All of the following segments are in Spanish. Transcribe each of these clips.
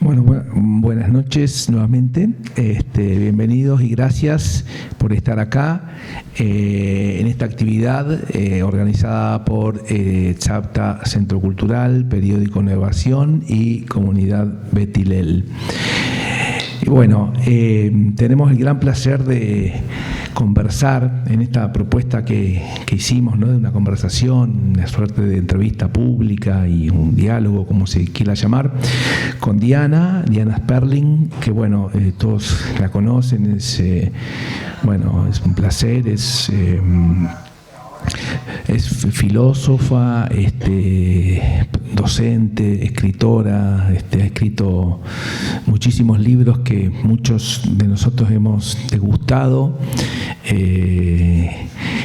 Bueno, buenas noches nuevamente. Bienvenidos y gracias por estar acá en esta actividad organizada por CHAPTA Centro Cultural, Periódico Innovación y Comunidad Betilel. Y bueno, tenemos el gran placer de conversar en esta propuesta que hicimos, ¿no? De una conversación, una suerte de entrevista pública y un diálogo, como se quiera llamar, con Diana Sperling, que bueno, todos la conocen, es un placer, es filósofa, docente, escritora, ha escrito muchísimos libros que muchos de nosotros hemos degustado.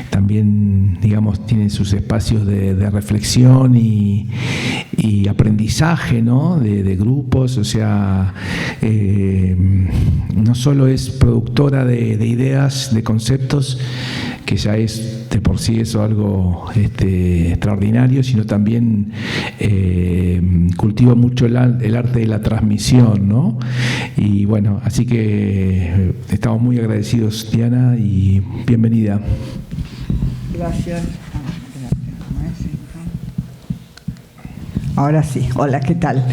También, digamos, tiene sus espacios de reflexión y aprendizaje, ¿no? de grupos, o sea, no solo es productora de ideas, de conceptos, que ya es de por sí eso algo extraordinario, sino también cultiva mucho el arte de la transmisión, ¿no? Y bueno, así que estamos muy agradecidos, Diana, y bienvenida. Gracias. Ahora sí, hola, ¿qué tal?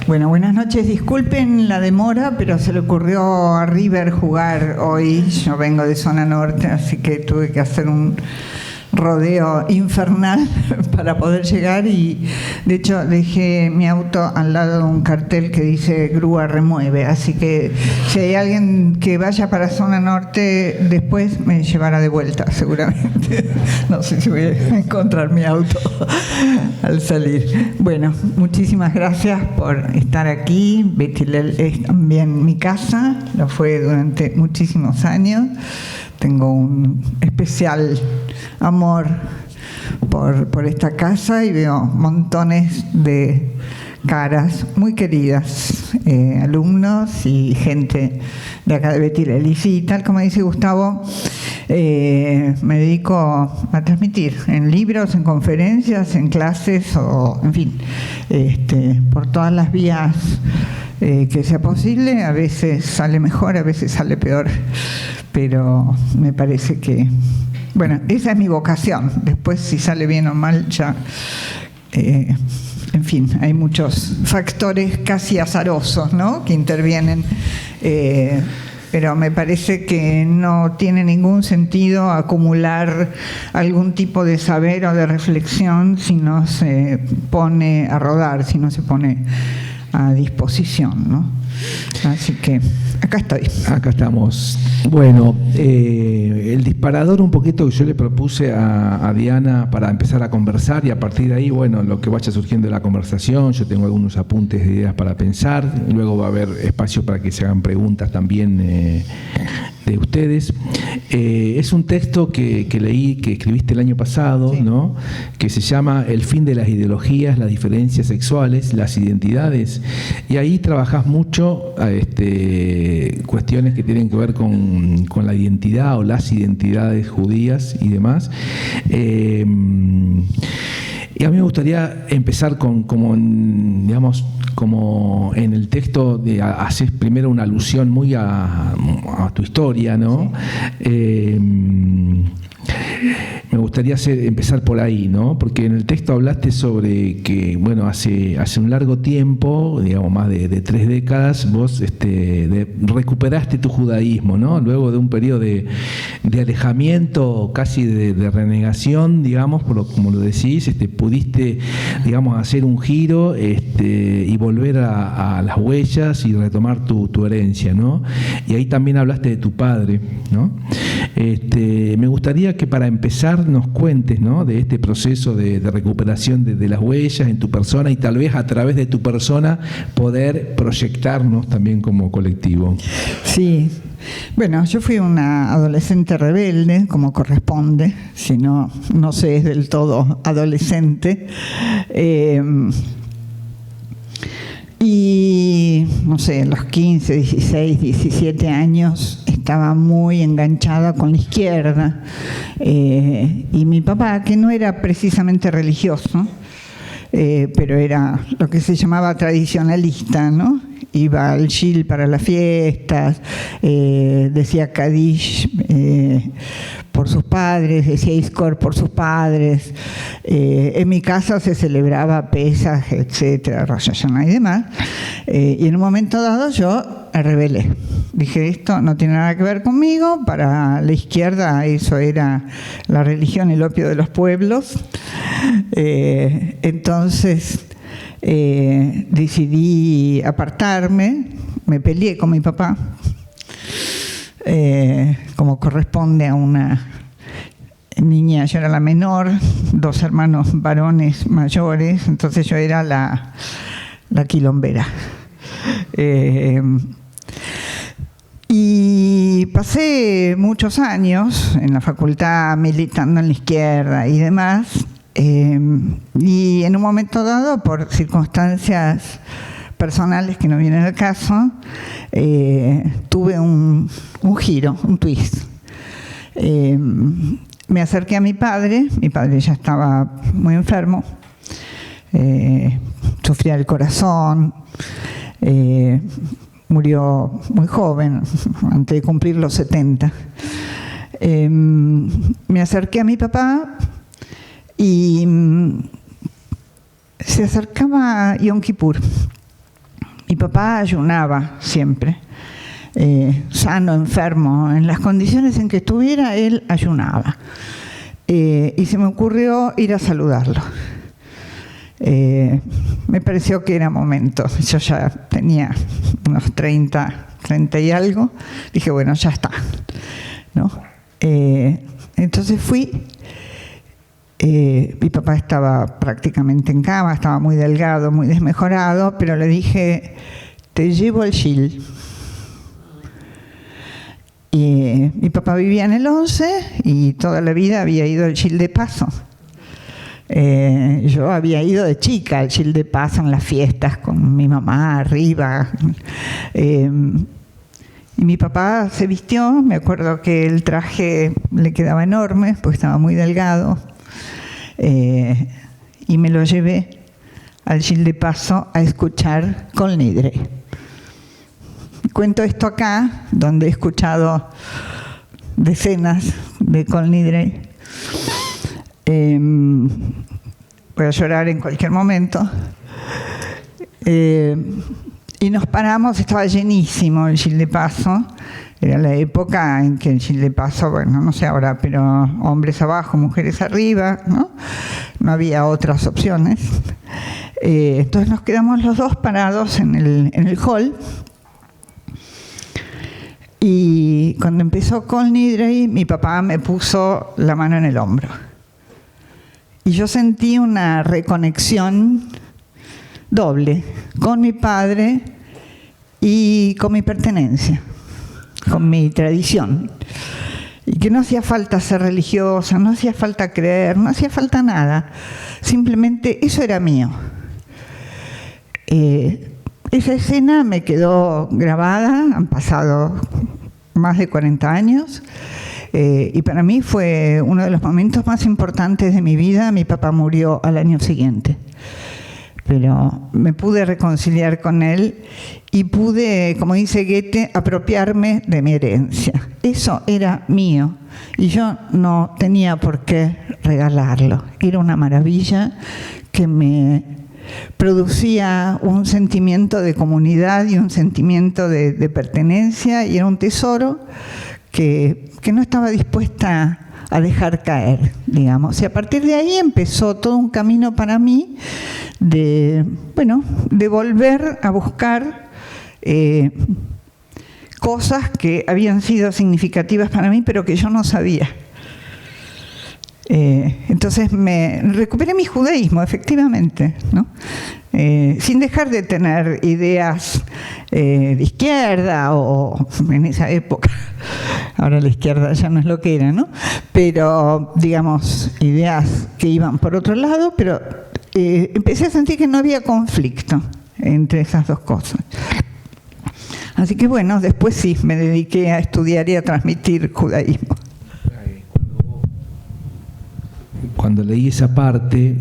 Bueno, buenas noches, disculpen la demora, pero se le ocurrió a River jugar hoy. Yo vengo de zona norte, así que tuve que hacer un rodeo infernal para poder llegar y de hecho dejé mi auto al lado de un cartel que dice grúa remueve, así que si hay alguien que vaya para zona norte después me llevará de vuelta seguramente. No sé si voy a encontrar mi auto al salir. Bueno, muchísimas gracias por estar aquí. Betilel es también mi casa, lo fue durante muchísimos años. Tengo un especial amor por esta casa y veo montones de caras muy queridas, alumnos y gente de acá de Betilel. Y sí, tal como dice Gustavo, me dedico a transmitir en libros, en conferencias, en clases o, en fin, por todas las vías que sea posible. A veces sale mejor, a veces sale peor, pero me parece que, bueno, esa es mi vocación. Después, si sale bien o mal, ya, en fin, hay muchos factores casi azarosos, ¿no?, que intervienen, pero me parece que no tiene ningún sentido acumular algún tipo de saber o de reflexión si no se pone a rodar, si no se pone a disposición, ¿no? Así que acá estoy. Acá estamos. Bueno, el disparador un poquito que yo le propuse a Diana para empezar a conversar, y a partir de ahí, bueno, lo que vaya surgiendo de la conversación, yo tengo algunos apuntes de ideas para pensar, luego va a haber espacio para que se hagan preguntas también de ustedes. Es un texto que leí, que escribiste el año pasado, sí, ¿no?, que se llama El fin de las ideologías, las diferencias sexuales, las identidades, y ahí trabajás mucho cuestiones que tienen que ver con la identidad o las identidades judías y demás. Y a mí me gustaría empezar como en el texto, haces primero una alusión muy a tu historia, ¿no? Sí. Me gustaría empezar por ahí, ¿no? Porque en el texto hablaste sobre que, bueno, hace un largo tiempo, digamos más de 3 décadas, vos recuperaste tu judaísmo, ¿no? Luego de un periodo de alejamiento, casi de renegación, digamos, como lo decís, pudiste, digamos, hacer un giro y volver a las huellas y retomar tu herencia, ¿no? Y ahí también hablaste de tu padre, ¿no? Me gustaría que para empezar nos cuentes, ¿no?, de este proceso de recuperación de las huellas en tu persona y tal vez a través de tu persona poder proyectarnos también como colectivo. Sí, bueno, yo fui una adolescente rebelde, como corresponde, si no se es del todo adolescente. Y, no sé, a los 15, 16, 17 años estaba muy enganchada con la izquierda. Y mi papá, que no era precisamente religioso, pero era lo que se llamaba tradicionalista, ¿no? iba al Shil para las fiestas, decía Kadish por sus padres, decía Iskor por sus padres. En mi casa se celebraba Pesaj, etcétera, Rosh Hashanah y demás. Y en un momento dado yo me rebelé. Dije, esto no tiene nada que ver conmigo. Para la izquierda eso era la religión, el opio de los pueblos. Entonces decidí apartarme, me peleé con mi papá, como corresponde a una niña. Yo era la menor, 2 hermanos varones mayores, entonces yo era la quilombera. Y pasé muchos años en la facultad militando en la izquierda y demás, y en un momento dado, por circunstancias personales que no vienen al caso, tuve un giro, un twist. Me acerqué a mi padre ya estaba muy enfermo, sufría del corazón, murió muy joven, antes de cumplir los 70. Me acerqué a mi papá y se acercaba Yom Kippur. Mi papá ayunaba siempre, sano, enfermo, en las condiciones en que estuviera, él ayunaba. Y se me ocurrió ir a saludarlo. Me pareció que era momento. Yo ya tenía unos 30 y algo. Dije, bueno, ya está, ¿no? Entonces fui. Mi papá estaba prácticamente en cama, estaba muy delgado, muy desmejorado, pero le dije, te llevo al Shil. Y mi papá vivía en el 11 y toda la vida había ido al Shil de paso. Yo había ido de chica al Shil de paso en las fiestas con mi mamá arriba. Y mi papá se vistió, me acuerdo que el traje le quedaba enorme, porque estaba muy delgado. Y me lo llevé al Shil de paso a escuchar Kol Nidre. Cuento esto acá, donde he escuchado decenas de Kol Nidre. Voy a llorar en cualquier momento. Y nos paramos, estaba llenísimo el Shil de paso. Era la época en que el Shil de paso, bueno, no sé ahora, pero hombres abajo, mujeres arriba, ¿no? No había otras opciones. Entonces nos quedamos los dos parados en el hall. Y cuando empezó Kol Nidre, mi papá me puso la mano en el hombro. Y yo sentí una reconexión doble con mi padre y con mi pertenencia, con mi tradición. Y que no hacía falta ser religiosa, no hacía falta creer, no hacía falta nada. Simplemente eso era mío. Esa escena me quedó grabada, han pasado más de 40 años, y para mí fue uno de los momentos más importantes de mi vida. Mi papá murió al año siguiente, pero me pude reconciliar con él y pude, como dice Goethe, apropiarme de mi herencia. Eso era mío y yo no tenía por qué regalarlo. Era una maravilla que me producía un sentimiento de comunidad y un sentimiento de pertenencia, y era un tesoro que no estaba dispuesta a dejar caer, digamos. Y a partir de ahí empezó todo un camino para mí de volver a buscar cosas que habían sido significativas para mí, pero que yo no sabía. Entonces me recuperé mi judaísmo, efectivamente, ¿no? Sin dejar de tener ideas de izquierda, o en esa época, ahora la izquierda ya no es lo que era, ¿no? Pero, digamos, ideas que iban por otro lado, pero empecé a sentir que no había conflicto entre esas dos cosas. Así que bueno, después sí, me dediqué a estudiar y a transmitir judaísmo. Cuando leí esa parte,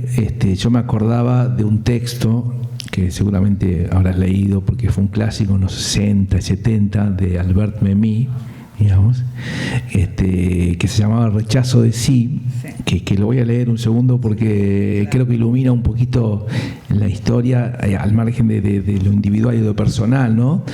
yo me acordaba de un texto que seguramente habrás leído porque fue un clásico en los 60 y 70 de Albert Memmi, digamos, que se llamaba Rechazo de sí, que lo voy a leer un segundo porque creo que ilumina un poquito la historia al margen de lo individual y de lo personal, ¿no?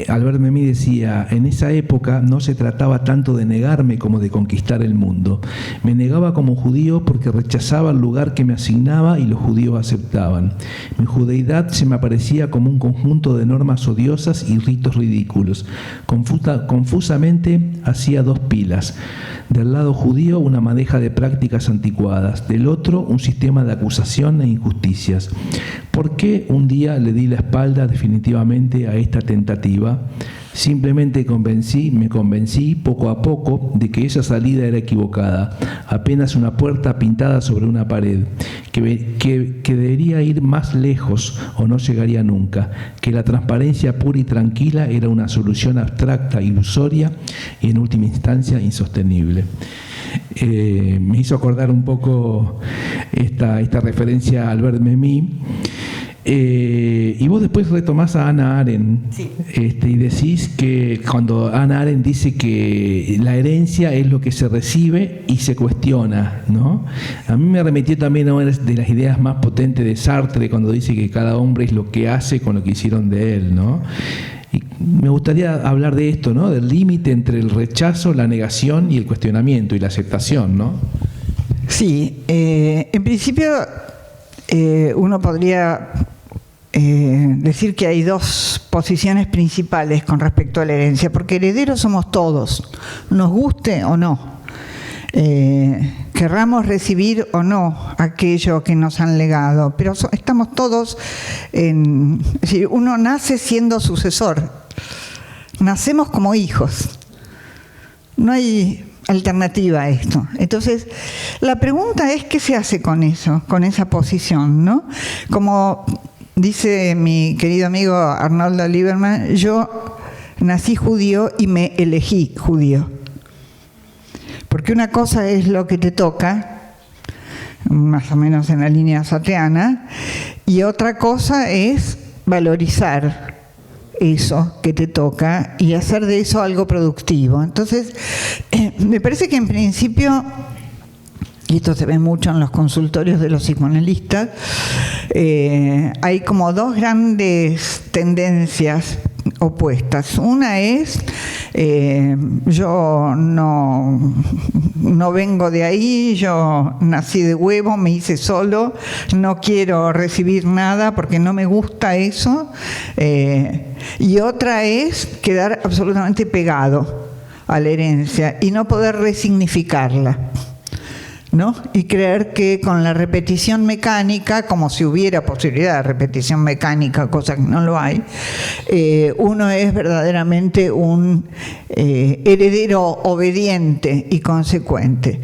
Albert Memmi decía: en esa época no se trataba tanto de negarme como de conquistar el mundo. Me negaba como judío porque rechazaba el lugar que me asignaba y los judíos aceptaban. Mi judeidad se me aparecía como un conjunto de normas odiosas y ritos ridículos. Confusamente hacía dos pilas. Del lado judío una madeja de prácticas anticuadas, del otro un sistema de acusación e injusticias. ¿Por qué un día le di la espalda definitivamente a esta tentativa? Simplemente me convencí poco a poco de que esa salida era equivocada, apenas una puerta pintada sobre una pared, que debería ir más lejos o no llegaría nunca, que la transparencia pura y tranquila era una solución abstracta, ilusoria y en última instancia insostenible. Me hizo acordar un poco esta referencia a Albert Memmi. Y vos después retomás a Hannah Arendt, sí. Y decís que cuando Hannah Arendt dice que la herencia es lo que se recibe y se cuestiona, ¿no? A mí me remitió también a una de las ideas más potentes de Sartre cuando dice que cada hombre es lo que hace con lo que hicieron de él, ¿no? Y me gustaría hablar de esto, ¿no? Del límite entre el rechazo, la negación y el cuestionamiento y la aceptación, ¿no? Sí, en principio uno podría decir que hay dos posiciones principales con respecto a la herencia, porque herederos somos todos, nos guste o no, querramos recibir o no aquello que nos han legado, pero estamos todos es decir, uno nace siendo sucesor, nacemos como hijos, no hay alternativa a esto. Entonces, la pregunta es ¿qué se hace con eso, con esa posición, ¿no? Como dice mi querido amigo Arnoldo Lieberman, yo nací judío y me elegí judío. Porque una cosa es lo que te toca, más o menos en la línea sartreana, y otra cosa es valorizar eso que te toca y hacer de eso algo productivo. Entonces, me parece que en principio, y esto se ve mucho en los consultorios de los psicoanalistas, hay como dos grandes tendencias opuestas. Una es, yo no vengo de ahí, yo nací de huevo, me hice solo, no quiero recibir nada porque no me gusta eso. Y otra es quedar absolutamente pegado a la herencia y no poder resignificarla, ¿no? Y creer que con la repetición mecánica, como si hubiera posibilidad de repetición mecánica, cosa que no lo hay, uno es verdaderamente un heredero obediente y consecuente.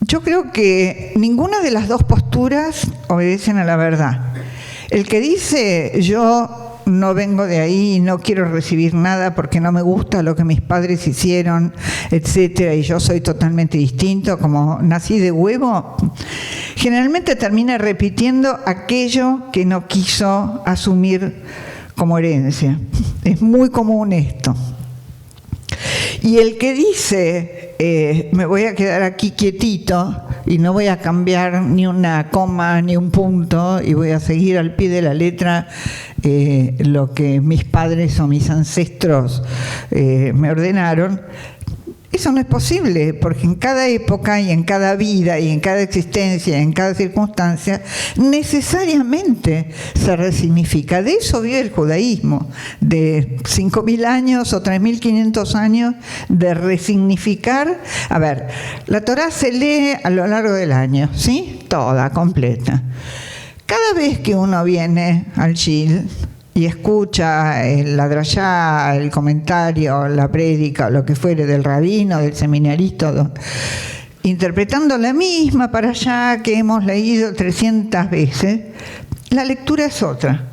Yo creo que ninguna de las dos posturas obedecen a la verdad. El que dice yo no vengo de ahí, no quiero recibir nada porque no me gusta lo que mis padres hicieron, etcétera, y yo soy totalmente distinto, como nací de huevo, generalmente termina repitiendo aquello que no quiso asumir como herencia. Es muy común esto. Y el que dice, me voy a quedar aquí quietito y no voy a cambiar ni una coma ni un punto y voy a seguir al pie de la letra lo que mis padres o mis ancestros me ordenaron, eso no es posible, porque en cada época y en cada vida y en cada existencia y en cada circunstancia necesariamente se resignifica. De eso vive el judaísmo, de 5.000 años o 3.500 años de resignificar. A ver, la Torá se lee a lo largo del año, ¿sí? Toda, completa. Cada vez que uno viene al Shil y escucha la drayá, el comentario, la prédica, lo que fuere del rabino, del seminarista, interpretando la misma para allá que hemos leído 300 veces, la lectura es otra.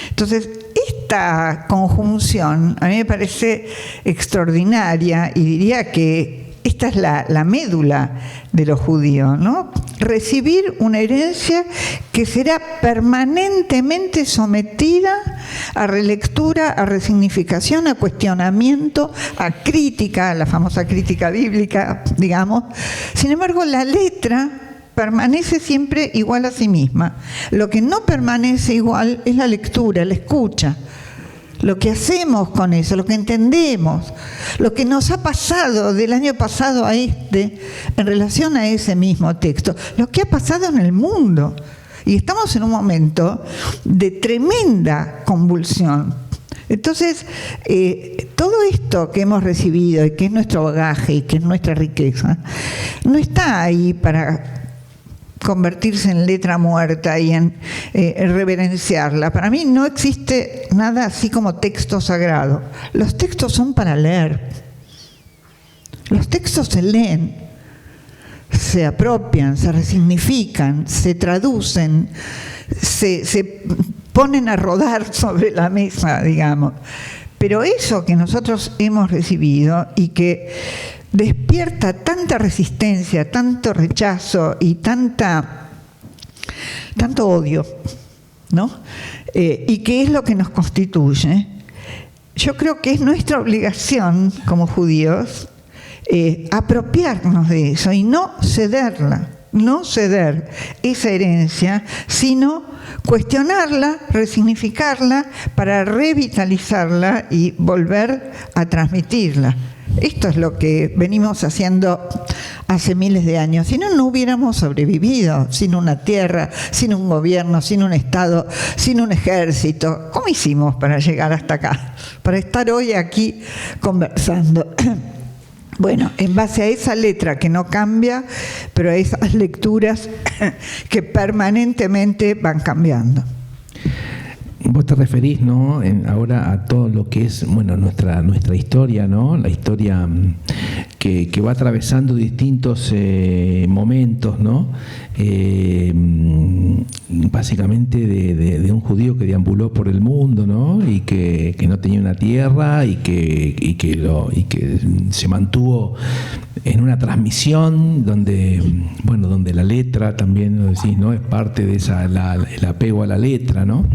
Entonces, esta conjunción a mí me parece extraordinaria y diría que esta es la médula de los judíos, ¿no? Recibir una herencia que será permanentemente sometida a relectura, a resignificación, a cuestionamiento, a crítica, a la famosa crítica bíblica, digamos. Sin embargo, la letra permanece siempre igual a sí misma. Lo que no permanece igual es la lectura, la escucha. Lo que hacemos con eso, lo que entendemos, lo que nos ha pasado del año pasado a este en relación a ese mismo texto, lo que ha pasado en el mundo. Y estamos en un momento de tremenda convulsión. Entonces, todo esto que hemos recibido y que es nuestro bagaje y que es nuestra riqueza, no está ahí para convertirse en letra muerta y en reverenciarla. Para mí no existe nada así como texto sagrado. Los textos son para leer. Los textos se leen, se apropian, se resignifican, se traducen, se ponen a rodar sobre la mesa, digamos. Pero eso que nosotros hemos recibido y que despierta tanta resistencia, tanto rechazo y tanto odio, ¿no? Y que es lo que nos constituye. Yo creo que es nuestra obligación como judíos apropiarnos de eso y no cederla, no ceder esa herencia, sino cuestionarla, resignificarla para revitalizarla y volver a transmitirla. Esto es lo que venimos haciendo hace miles de años. Si no, no hubiéramos sobrevivido sin una tierra, sin un gobierno, sin un Estado, sin un ejército. ¿Cómo hicimos para llegar hasta acá? Para estar hoy aquí conversando. Bueno, en base a esa letra que no cambia, pero a esas lecturas que permanentemente van cambiando. Vos te referís, ¿no?, ahora a todo lo que es, bueno, nuestra historia, ¿no? La historia que va atravesando distintos momentos, ¿no? Básicamente de un judío que deambuló por el mundo, ¿no? Y que no tenía una tierra y que se mantuvo en una transmisión donde la letra también, lo decís, ¿no?, es parte de el apego a la letra, ¿no?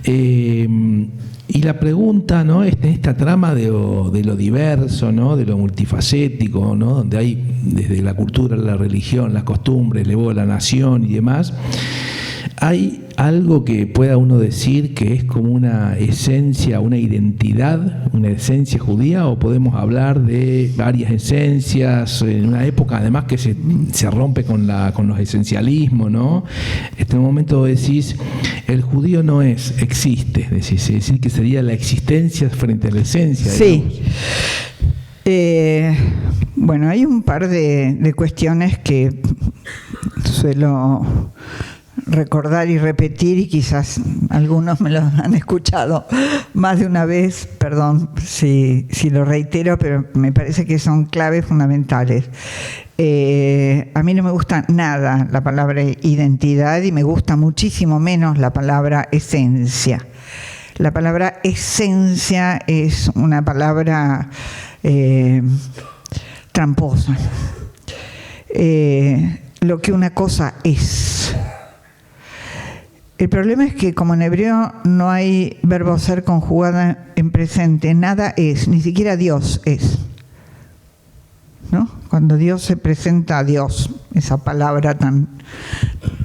Y la pregunta, ¿no?, es en esta trama de lo diverso, ¿no?, de lo multifacético, ¿no?, donde hay desde la cultura, la religión, las costumbres, luego la nación y demás. ¿Hay algo que pueda uno decir que es como una esencia, una identidad, una esencia judía, o podemos hablar de varias esencias en una época además que se rompe con los esencialismos, ¿no? En un momento decís, el judío no existe, es decir, que sería la existencia frente a la esencia. Sí. Bueno, hay un par de cuestiones que suelo recordar y repetir, y quizás algunos me lo han escuchado más de una vez, perdón si lo reitero, pero me parece que son claves fundamentales. A mí no me gusta nada la palabra identidad y me gusta muchísimo menos la palabra esencia. La palabra esencia es una palabra tramposa. Lo que una cosa es. El problema es que como en hebreo no hay verbo ser conjugado en presente, nada es, ni siquiera Dios es, ¿no? Cuando Dios se presenta a Dios, esa palabra tan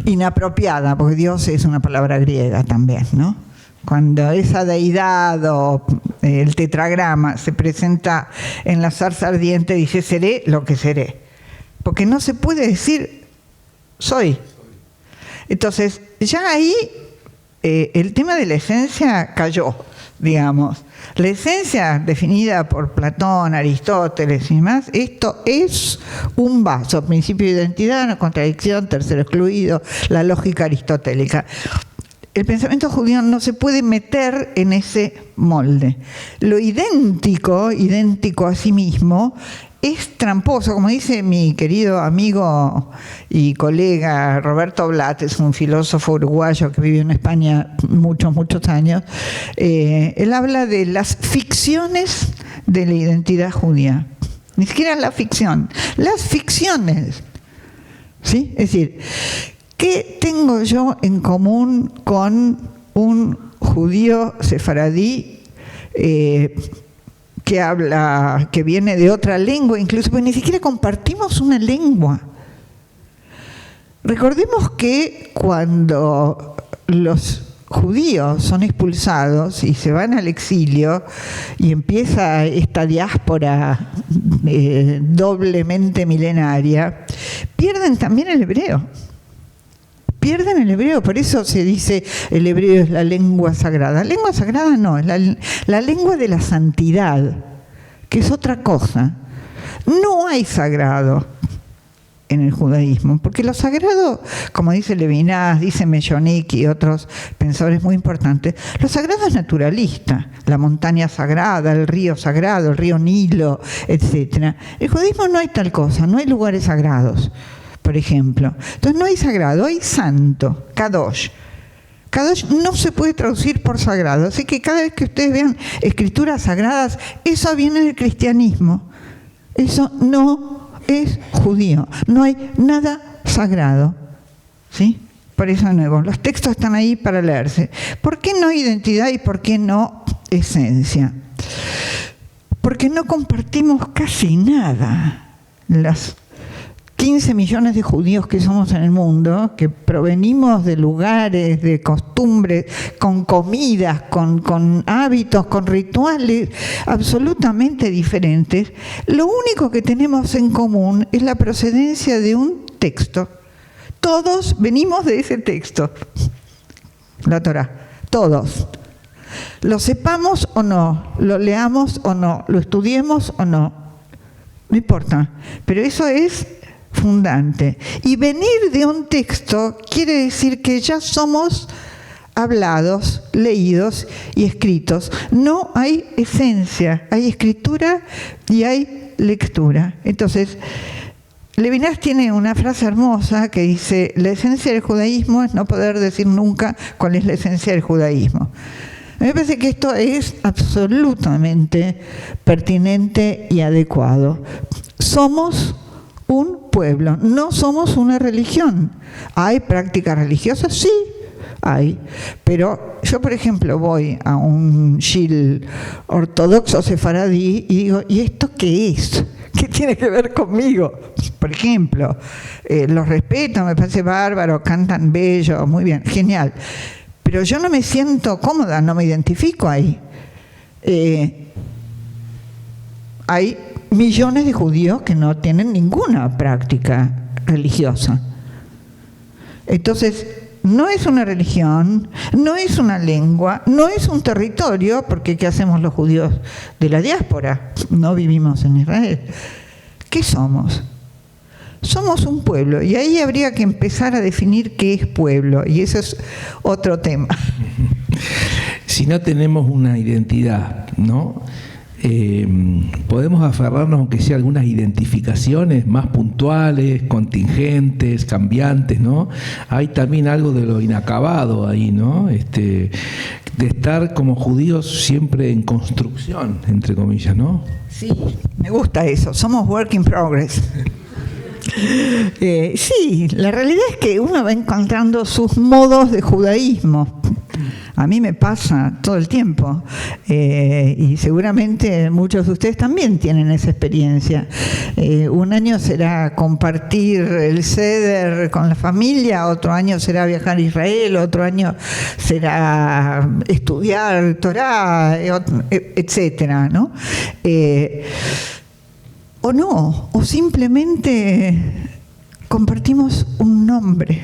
inapropiada, porque Dios es una palabra griega también, ¿no? Cuando esa deidad o el tetragrama se presenta en la zarza ardiente, dice seré lo que seré, porque no se puede decir soy. Entonces, ya ahí el tema de la esencia cayó, digamos. La esencia definida por Platón, Aristóteles y demás, esto es un vaso, principio de identidad, una contradicción, tercero excluido, la lógica aristotélica. El pensamiento judío no se puede meter en ese molde. Lo idéntico a sí mismo, es tramposo, como dice mi querido amigo y colega Roberto Blatt, es un filósofo uruguayo que vivió en España muchos años. Él habla de las ficciones de la identidad judía. ni siquiera la ficción, las ficciones. ¿Sí? Es decir, ¿qué tengo yo en común con un judío sefaradí que viene de otra lengua, incluso, pues ni siquiera compartimos una lengua? Recordemos que cuando los judíos son expulsados y se van al exilio y empieza esta diáspora doblemente milenaria, pierden también el hebreo. Pierden el hebreo, por eso se dice el hebreo es la lengua sagrada. Lengua sagrada no, es la lengua de la santidad, que es otra cosa. No hay sagrado en el judaísmo, porque lo sagrado, como dice Levinas, dice Mellonik y otros pensadores muy importantes, lo sagrado es naturalista, la montaña sagrada, el río Nilo, etc. El judaísmo no hay tal cosa, no hay lugares sagrados, por ejemplo. Entonces no hay sagrado, hay santo, kadosh. Kadosh no se puede traducir por sagrado, así que cada vez que ustedes vean escrituras sagradas, eso viene del cristianismo. Eso no es judío, no hay nada sagrado, ¿sí? Por eso de nuevo, los textos están ahí para leerse. ¿Por qué no identidad y por qué no esencia? Porque no compartimos casi nada. Las 15 millones de judíos que somos en el mundo, que provenimos de lugares, de costumbres, con comidas, con hábitos, con rituales absolutamente diferentes, lo único que tenemos en común es la procedencia de un texto. Todos venimos de ese texto, la Torá, todos. Lo sepamos o no, lo leamos o no, lo estudiemos o no, no importa, pero eso es fundante. Y venir de un texto quiere decir que ya somos hablados, leídos y escritos. No hay esencia, hay escritura y hay lectura. Entonces, Levinas tiene una frase hermosa que dice: la esencia del judaísmo es no poder decir nunca cuál es la esencia del judaísmo. A mí me parece que esto es absolutamente pertinente y adecuado. Somos un pueblo, no somos una religión. ¿Hay prácticas religiosas? Sí, hay. Pero yo, por ejemplo, voy a un shil ortodoxo sefaradí y digo, ¿y esto qué es? ¿Qué tiene que ver conmigo? Por ejemplo, los respeto, me parece bárbaro, cantan bello, muy bien, genial. Pero yo no me siento cómoda, no me identifico ahí. Hay millones de judíos que no tienen ninguna práctica religiosa. Entonces, no es una religión, no es una lengua, no es un territorio, porque ¿qué hacemos los judíos de la diáspora? No vivimos en Israel. ¿Qué somos? Somos un pueblo, y ahí habría que empezar a definir qué es pueblo, y eso es otro tema. Si no tenemos una identidad, ¿no? Podemos aferrarnos, aunque sea algunas identificaciones más puntuales, contingentes, cambiantes, ¿no? Hay también algo de lo inacabado ahí, ¿no? De estar como judíos siempre en construcción, entre comillas, ¿no? Sí, me gusta eso. Somos work in progress. Sí, la realidad es que uno va encontrando sus modos de judaísmo. A mí me pasa todo el tiempo, y seguramente muchos de ustedes también tienen esa experiencia. Un año será compartir el Seder con la familia, otro año será viajar a Israel, otro año será estudiar Torá, etcétera, ¿no? O no, o simplemente compartimos un nombre,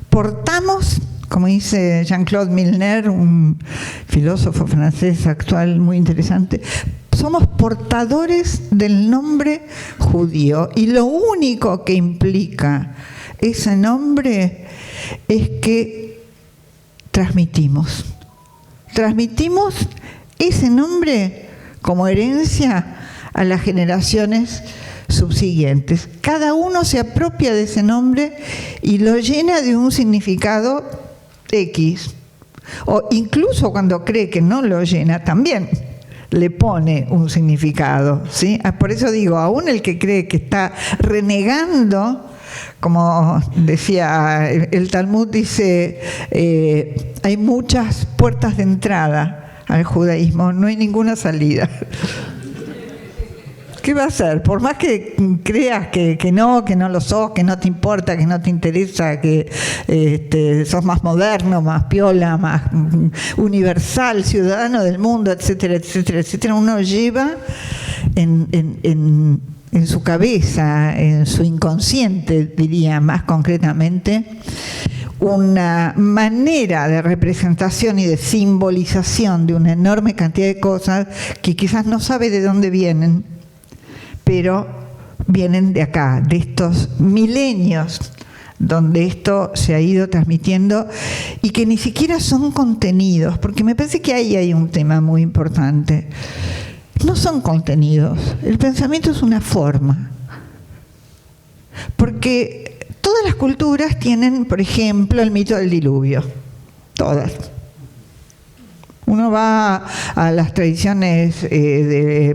portamos, como dice Jean-Claude Milner, un filósofo francés actual muy interesante, somos portadores del nombre judío, y lo único que implica ese nombre es que transmitimos ese nombre como herencia a las generaciones subsiguientes. Cada uno se apropia de ese nombre y lo llena de un significado X, o incluso cuando cree que no lo llena, también le pone un significado, ¿sí? Por eso digo, aún el que cree que está renegando, como decía el Talmud, dice, hay muchas puertas de entrada al judaísmo, no hay ninguna salida. ¿Qué va a hacer? Por más que creas que no lo sos, que no te importa, que no te interesa, que sos más moderno, más piola, más universal, ciudadano del mundo, etcétera, etcétera, etcétera, uno lleva en su cabeza, en su inconsciente, diría más concretamente, una manera de representación y de simbolización de una enorme cantidad de cosas que quizás no sabe de dónde vienen, pero vienen de acá, de estos milenios donde esto se ha ido transmitiendo y que ni siquiera son contenidos, porque me parece que ahí hay un tema muy importante. No son contenidos, el pensamiento es una forma, porque todas las culturas tienen, por ejemplo, el mito del diluvio, todas. Uno va a las tradiciones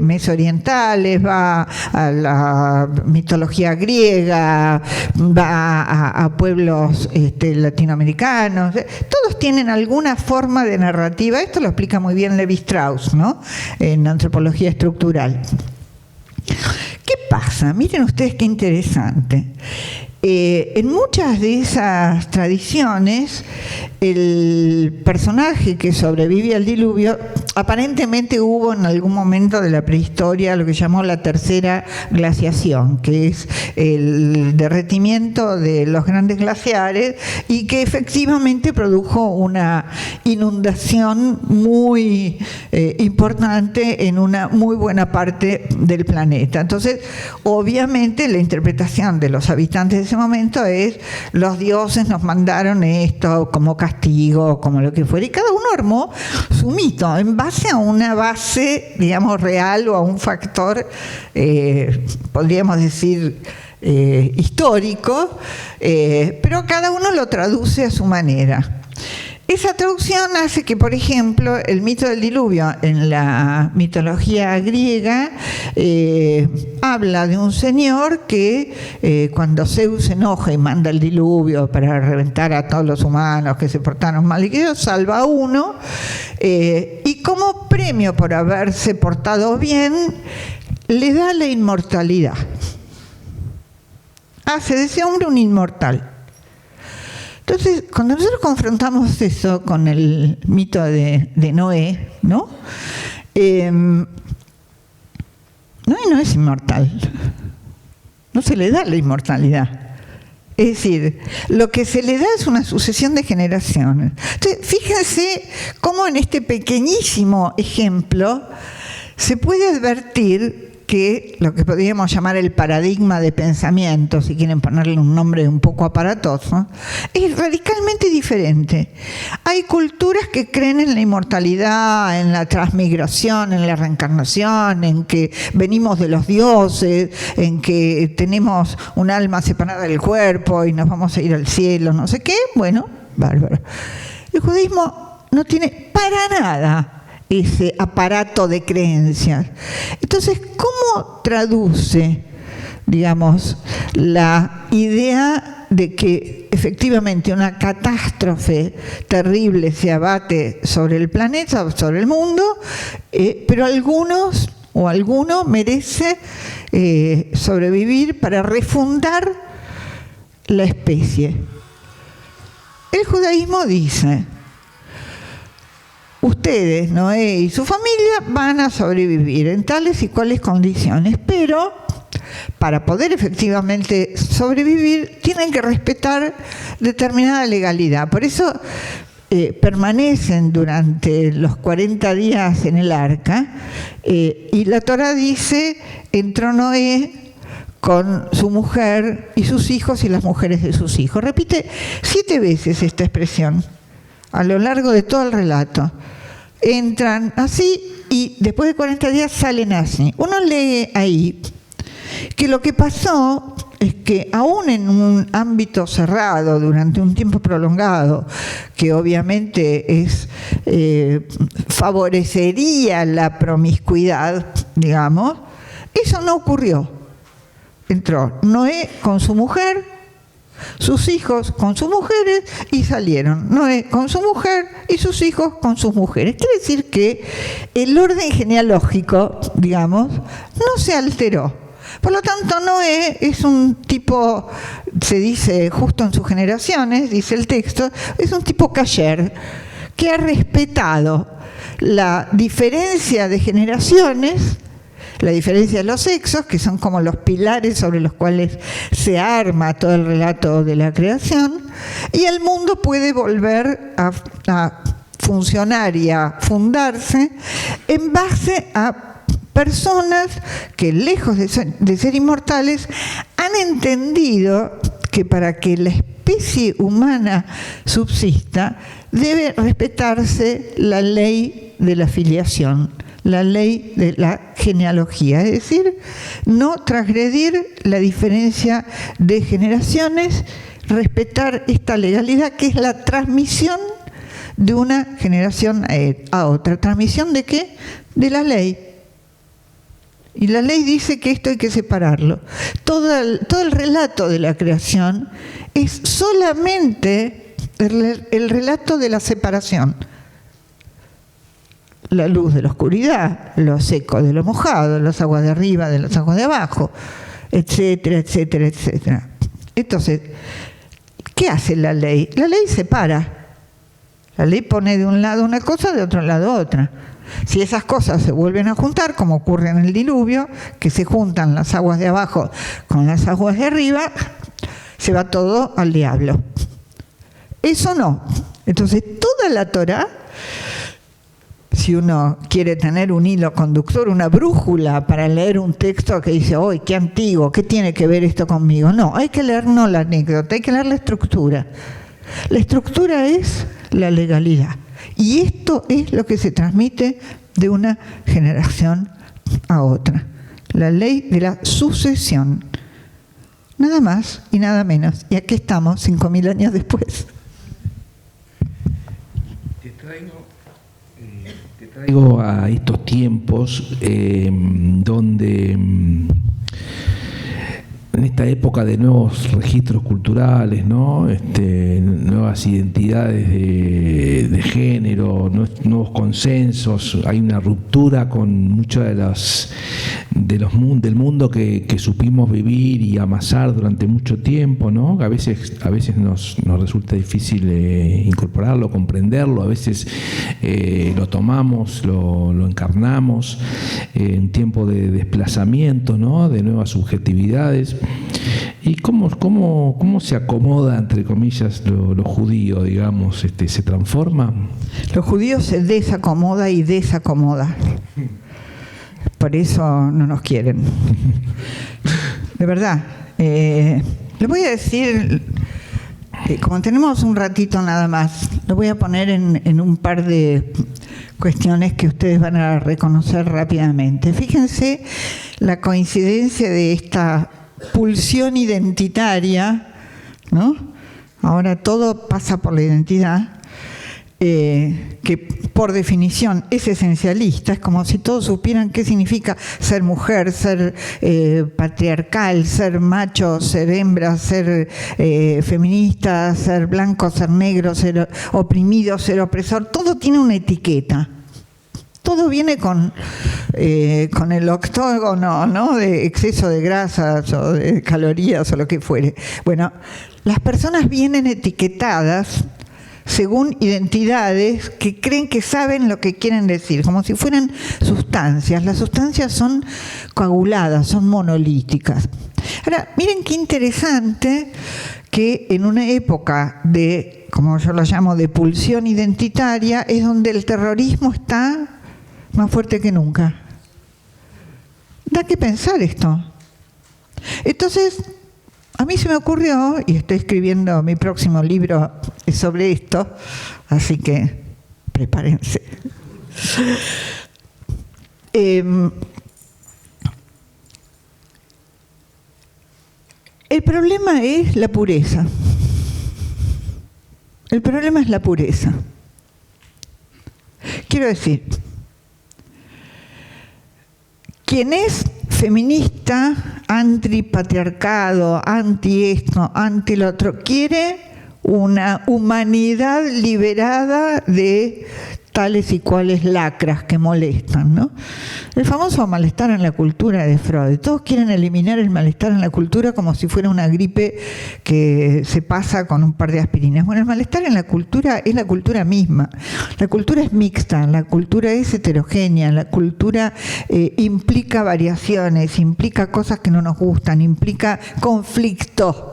mesorientales, va a la mitología griega, va a pueblos latinoamericanos, todos tienen alguna forma de narrativa. Esto lo explica muy bien Levi-Strauss, ¿no?, en Antropología Estructural. ¿Qué pasa? Miren ustedes qué interesante. En muchas de esas tradiciones, el personaje que sobrevive al diluvio, aparentemente hubo en algún momento de la prehistoria lo que llamó la tercera glaciación, que es el derretimiento de los grandes glaciares y que efectivamente produjo una inundación muy importante en una muy buena parte del planeta. Entonces, obviamente, la interpretación de los habitantes de ese momento es: los dioses nos mandaron esto como castigo, como lo que fuera, y cada uno armó su mito en base a una base, digamos, real, o a un factor, podríamos decir, histórico, pero cada uno lo traduce a su manera. Esa traducción hace que, por ejemplo, el mito del diluvio en la mitología griega habla de un señor que cuando Zeus se enoja y manda el diluvio para reventar a todos los humanos que se portaron mal y que salva a uno, y como premio por haberse portado bien le da la inmortalidad. Hace de ese hombre un inmortal. Entonces, cuando nosotros confrontamos eso con el mito de Noé, ¿no? Noé no es inmortal. No se le da la inmortalidad. Es decir, lo que se le da es una sucesión de generaciones. Entonces, fíjense cómo en este pequeñísimo ejemplo se puede advertir que lo que podríamos llamar el paradigma de pensamiento, si quieren ponerle un nombre un poco aparatoso, es radicalmente diferente. Hay culturas que creen en la inmortalidad, en la transmigración, en la reencarnación, en que venimos de los dioses, en que tenemos un alma separada del cuerpo y nos vamos a ir al cielo, no sé qué. Bueno, bárbaro. El judaísmo no tiene para nada ese aparato de creencias. Entonces, ¿cómo traduce, digamos, la idea de que efectivamente una catástrofe terrible se abate sobre el planeta, sobre el mundo, pero alguno merece sobrevivir para refundar la especie? El judaísmo dice: ustedes, Noé y su familia, van a sobrevivir en tales y cuales condiciones, pero para poder efectivamente sobrevivir tienen que respetar determinada legalidad. Por eso permanecen durante los 40 días en el arca, y la Torá dice: entró Noé con su mujer y sus hijos y las mujeres de sus hijos. Repite 7 veces esta expresión a lo largo de todo el relato. Entran así y después de 40 días salen así. Uno lee ahí que lo que pasó es que aún en un ámbito cerrado durante un tiempo prolongado, que obviamente favorecería la promiscuidad, digamos, eso no ocurrió. Entró Noé con su mujer, sus hijos con sus mujeres y salieron Noé con su mujer y sus hijos con sus mujeres. Quiere decir que el orden genealógico, digamos, no se alteró. Por lo tanto, Noé es un tipo, se dice justo en sus generaciones, dice el texto, es un tipo kasher, que ha respetado la diferencia de generaciones, la diferencia de los sexos, que son como los pilares sobre los cuales se arma todo el relato de la creación, y el mundo puede volver a funcionar y a fundarse en base a personas que, lejos de ser inmortales, han entendido que para que la especie humana subsista debe respetarse la ley de la filiación, la ley de la genealogía, es decir, no transgredir la diferencia de generaciones, respetar esta legalidad que es la transmisión de una generación a otra. ¿Transmisión de qué? De la ley. Y la ley dice que esto hay que separarlo. Todo el relato de la creación es solamente el relato de la separación. La luz de la oscuridad, lo seco de lo mojado, las aguas de arriba de las aguas de abajo, etcétera, etcétera, etcétera. Entonces, ¿qué hace la ley? La ley separa. La ley pone de un lado una cosa, de otro lado otra. Si esas cosas se vuelven a juntar, como ocurre en el diluvio, que se juntan las aguas de abajo con las aguas de arriba, se va todo al diablo. Eso no. Entonces, toda la Torá, si uno quiere tener un hilo conductor, una brújula para leer un texto que dice, ¡ay, qué antiguo! ¿Qué tiene que ver esto conmigo? No, hay que leer no la anécdota, hay que leer la estructura. La estructura es la legalidad. Y esto es lo que se transmite de una generación a otra. La ley de la sucesión. Nada más y nada menos. Y aquí estamos, 5.000 años después. Te traigo a estos tiempos donde en esta época de nuevos registros culturales, ¿no? Nuevas identidades de género, nuevos consensos, hay una ruptura con muchas del mundo que supimos vivir y amasar durante mucho tiempo, ¿no? A veces nos resulta difícil incorporarlo, comprenderlo, a veces lo tomamos, lo encarnamos, un tiempo de desplazamiento, ¿no? De nuevas subjetividades. ¿Y cómo se acomoda, entre comillas, lo judío, digamos? ¿Se transforma? Lo judío se desacomoda y desacomoda. Por eso no nos quieren. De verdad. Les voy a decir, como tenemos un ratito nada más, lo voy a poner en un par de cuestiones que ustedes van a reconocer rápidamente. Fíjense la coincidencia de esta pulsión identitaria, ¿no? Ahora todo pasa por la identidad, que por definición es esencialista, es como si todos supieran qué significa ser mujer, ser patriarcal, ser macho, ser hembra, ser feminista, ser blanco, ser negro, ser oprimido, ser opresor. Todo tiene una etiqueta. Todo viene con el octógono, ¿no? De exceso de grasas o de calorías o lo que fuere. Bueno, las personas vienen etiquetadas según identidades que creen que saben lo que quieren decir, como si fueran sustancias. Las sustancias son coaguladas, son monolíticas. Ahora, miren qué interesante que en una época de, como yo lo llamo, de pulsión identitaria, es donde el terrorismo está más fuerte que nunca. Da que pensar esto. Entonces, a mí se me ocurrió, y estoy escribiendo mi próximo libro sobre esto, así que prepárense. El problema es la pureza. El problema es la pureza. Quiero decir, quien es feminista, antipatriarcado, anti esto, anti lo otro, quiere una humanidad liberada de tales y cuales lacras que molestan, ¿no? El famoso malestar en la cultura de Freud. Todos quieren eliminar el malestar en la cultura como si fuera una gripe que se pasa con un par de aspirinas. Bueno, el malestar en la cultura es la cultura misma. La cultura es mixta, la cultura es heterogénea, la cultura implica variaciones, implica cosas que no nos gustan, implica conflicto,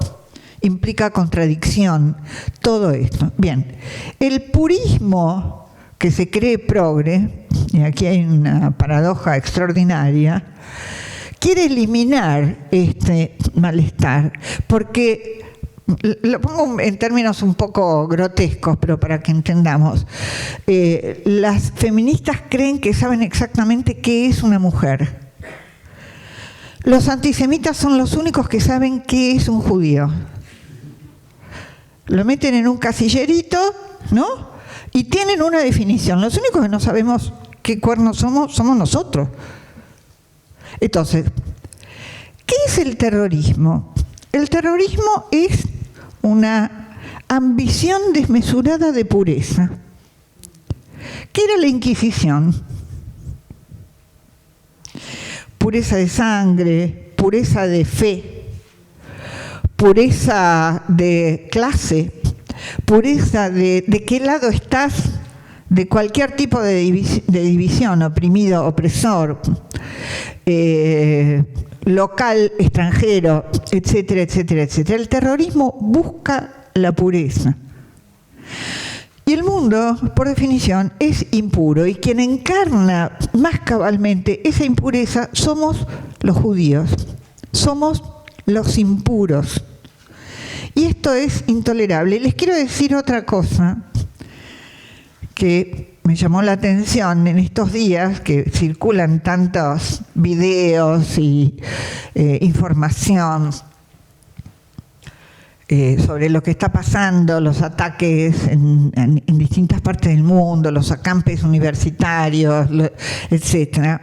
implica contradicción, todo esto. Bien, el purismo que se cree progre, y aquí hay una paradoja extraordinaria, quiere eliminar este malestar, porque, lo pongo en términos un poco grotescos, pero para que entendamos, las feministas creen que saben exactamente qué es una mujer. Los antisemitas son los únicos que saben qué es un judío. Lo meten en un casillerito, ¿no? Y tienen una definición. Los únicos que no sabemos qué cuernos somos nosotros. Entonces, ¿qué es el terrorismo? El terrorismo es una ambición desmesurada de pureza. ¿Qué era la Inquisición? Pureza de sangre, pureza de fe, pureza de clase, pureza de qué lado estás de cualquier tipo de división, oprimido, opresor, local, extranjero, etcétera, etcétera, etcétera. El terrorismo busca la pureza. Y el mundo, por definición, es impuro, y quien encarna más cabalmente esa impureza somos los judíos, somos los impuros. Y esto es intolerable. Les quiero decir otra cosa que me llamó la atención en estos días, que circulan tantos videos y información sobre lo que está pasando, los ataques en distintas partes del mundo, los acampes universitarios, etc.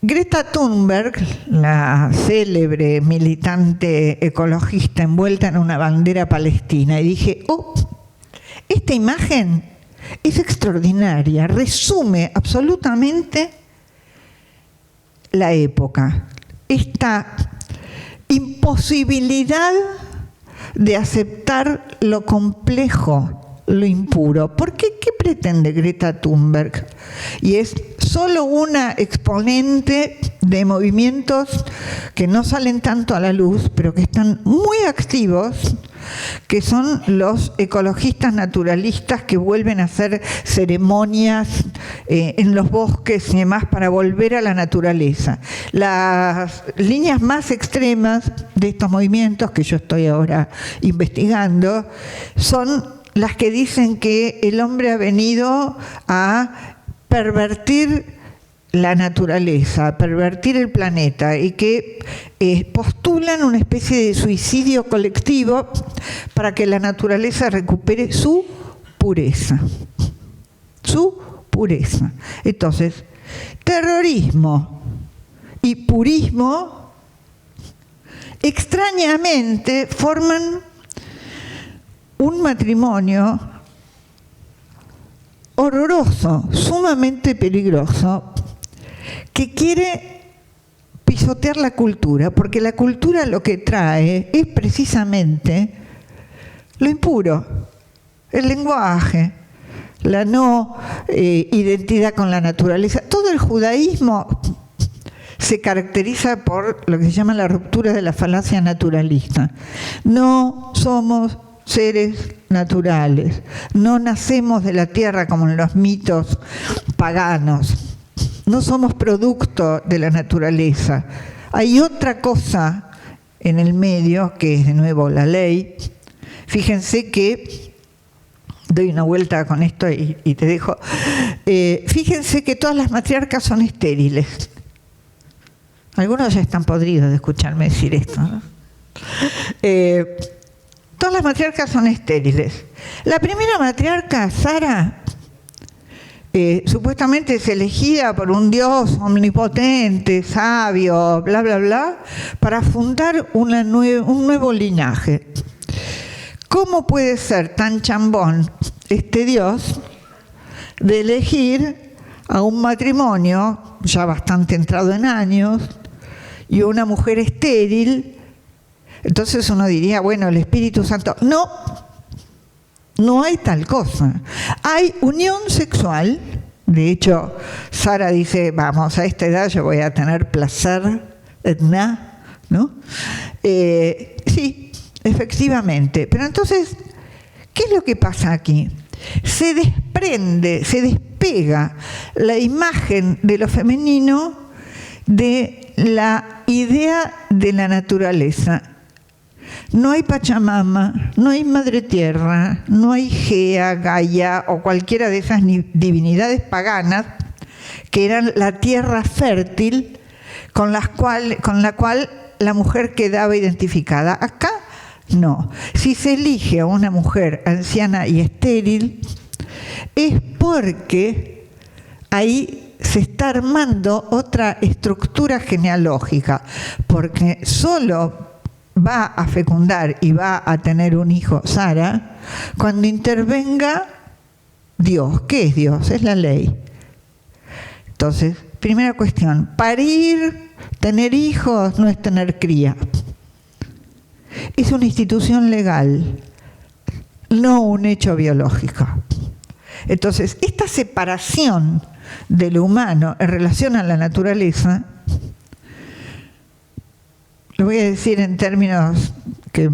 Greta Thunberg, la célebre militante ecologista envuelta en una bandera palestina, y dije, esta imagen es extraordinaria, resume absolutamente la época, esta imposibilidad de aceptar lo complejo, lo impuro. ¿Por qué? ¿Qué pretende Greta Thunberg? Y es solo una exponente de movimientos que no salen tanto a la luz, pero que están muy activos, que son los ecologistas naturalistas que vuelven a hacer ceremonias en los bosques y demás para volver a la naturaleza. Las líneas más extremas de estos movimientos, que yo estoy ahora investigando, son las que dicen que el hombre ha venido a pervertir la naturaleza, a pervertir el planeta, y que postulan una especie de suicidio colectivo para que la naturaleza recupere su pureza. Su pureza. Entonces, terrorismo y purismo extrañamente forman un matrimonio horroroso, sumamente peligroso, que quiere pisotear la cultura, porque la cultura lo que trae es precisamente lo impuro, el lenguaje, la no identidad con la naturaleza. Todo el judaísmo se caracteriza por lo que se llama la ruptura de la falacia naturalista. No somos seres naturales, no nacemos de la tierra como en los mitos paganos, no somos producto de la naturaleza. Hay otra cosa en el medio, que es de nuevo la ley. Fíjense que, doy una vuelta con esto y te dejo, fíjense que todas las matriarcas son estériles. Algunos ya están podridos de escucharme decir esto, ¿no? Todas las matriarcas son estériles. La primera matriarca, Sara, supuestamente es elegida por un Dios omnipotente, sabio, bla, bla, bla, para fundar un nuevo linaje. ¿Cómo puede ser tan chambón este Dios de elegir a un matrimonio ya bastante entrado en años y una mujer estéril? Entonces uno diría, bueno, el Espíritu Santo. No, no hay tal cosa. Hay unión sexual. De hecho, Sara dice, vamos, a esta edad yo voy a tener placer, ¿no? Sí, efectivamente. Pero entonces, ¿qué es lo que pasa aquí? Se desprende, se despega la imagen de lo femenino de la idea de la naturaleza. No hay Pachamama, no hay Madre Tierra, no hay Gea, Gaia o cualquiera de esas divinidades paganas que eran la tierra fértil con la cual la mujer quedaba identificada. Acá no. Si se elige a una mujer anciana y estéril, es porque ahí se está armando otra estructura genealógica, porque solo va a fecundar y va a tener un hijo, Sara, cuando intervenga Dios. ¿Qué es Dios? Es la ley. Entonces, primera cuestión, parir, tener hijos, no es tener cría. Es una institución legal, no un hecho biológico. Entonces, esta separación de lo humano en relación a la naturaleza, lo voy a decir en términos que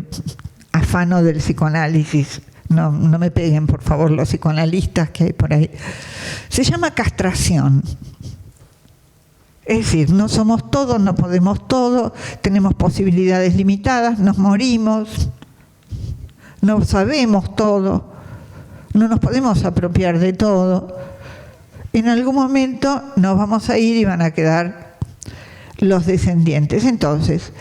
afano del psicoanálisis, no me peguen por favor los psicoanalistas que hay por ahí, se llama castración. Es decir, no somos todos, no podemos todo, tenemos posibilidades limitadas, nos morimos, no sabemos todo, no nos podemos apropiar de todo. En algún momento nos vamos a ir y van a quedar los descendientes. Entonces,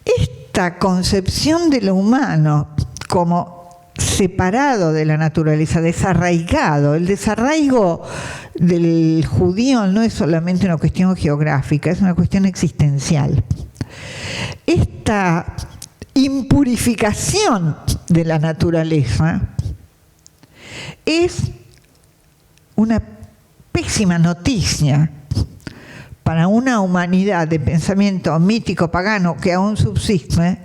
esta concepción de lo humano como separado de la naturaleza, desarraigado, el desarraigo del judío no es solamente una cuestión geográfica, es una cuestión existencial. Esta impurificación de la naturaleza es una pésima noticia para una humanidad de pensamiento mítico pagano que aún subsiste,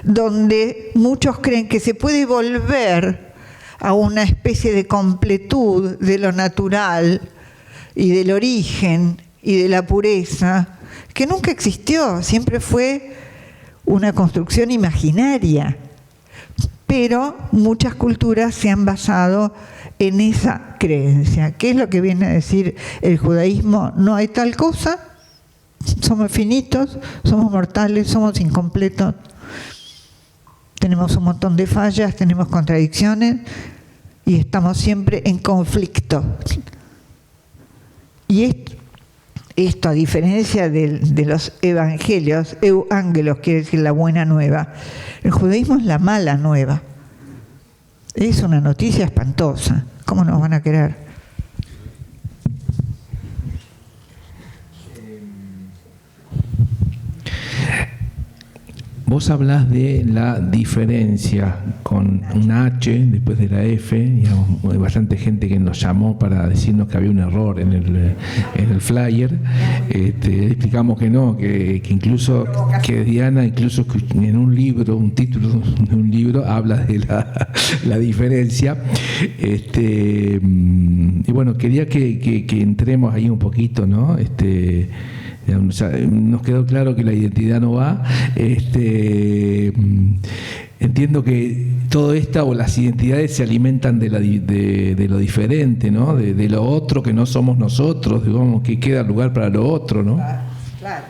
donde muchos creen que se puede volver a una especie de completud de lo natural y del origen y de la pureza, que nunca existió, siempre fue una construcción imaginaria. Pero muchas culturas se han basado en esa creencia. ¿Qué es lo que viene a decir el judaísmo? No hay tal cosa, somos finitos, somos mortales, somos incompletos, tenemos un montón de fallas, tenemos contradicciones y estamos siempre en conflicto. Y esto a diferencia de los evangelios, euángelos quiere decir la buena nueva, el judaísmo es la mala nueva. Es una noticia espantosa. ¿Cómo nos van a querer? Vos hablás de la diferencia con una H después de la F. Digamos, hay bastante gente que nos llamó para decirnos que había un error en el flyer. Explicamos que no, que incluso que Diana, incluso en un libro, un título de un libro, habla de la diferencia. Y bueno, quería que entremos ahí un poquito, ¿no? O sea, nos quedó claro que la identidad no va. Entiendo que todo esto o las identidades se alimentan de lo diferente, ¿no? De lo otro que no somos nosotros, digamos, que queda lugar para lo otro, ¿no? Claro.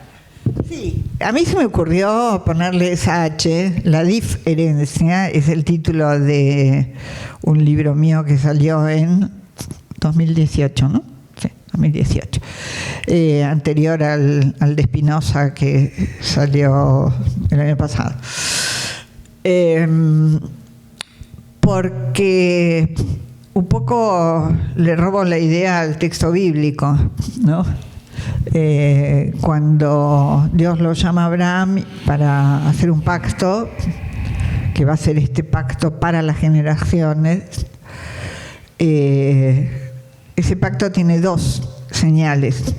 Sí, a mí se me ocurrió ponerle esa H, la diferencia, es el título de un libro mío que salió en 2018, ¿no? Sí. 2018, anterior al de Spinoza que salió el año pasado. Porque un poco le robo la idea al texto bíblico, ¿no? Cuando Dios lo llama a Abraham para hacer un pacto, que va a ser este pacto para las generaciones, ese pacto tiene dos señales.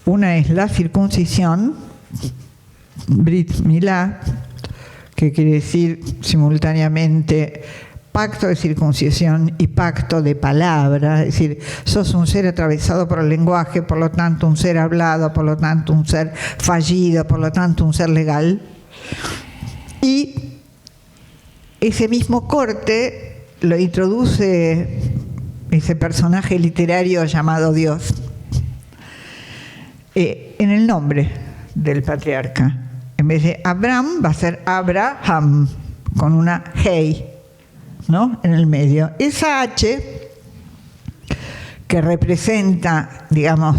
Una es la circuncisión, Brit Milá, que quiere decir simultáneamente pacto de circuncisión y pacto de palabra, es decir, sos un ser atravesado por el lenguaje, por lo tanto un ser hablado, por lo tanto un ser fallido, por lo tanto un ser legal. Y ese mismo corte lo introduce ese personaje literario llamado Dios en el nombre del patriarca. En vez de Abraham va a ser Abraham, con una hey, ¿no?, en el medio. Esa H, que representa, digamos,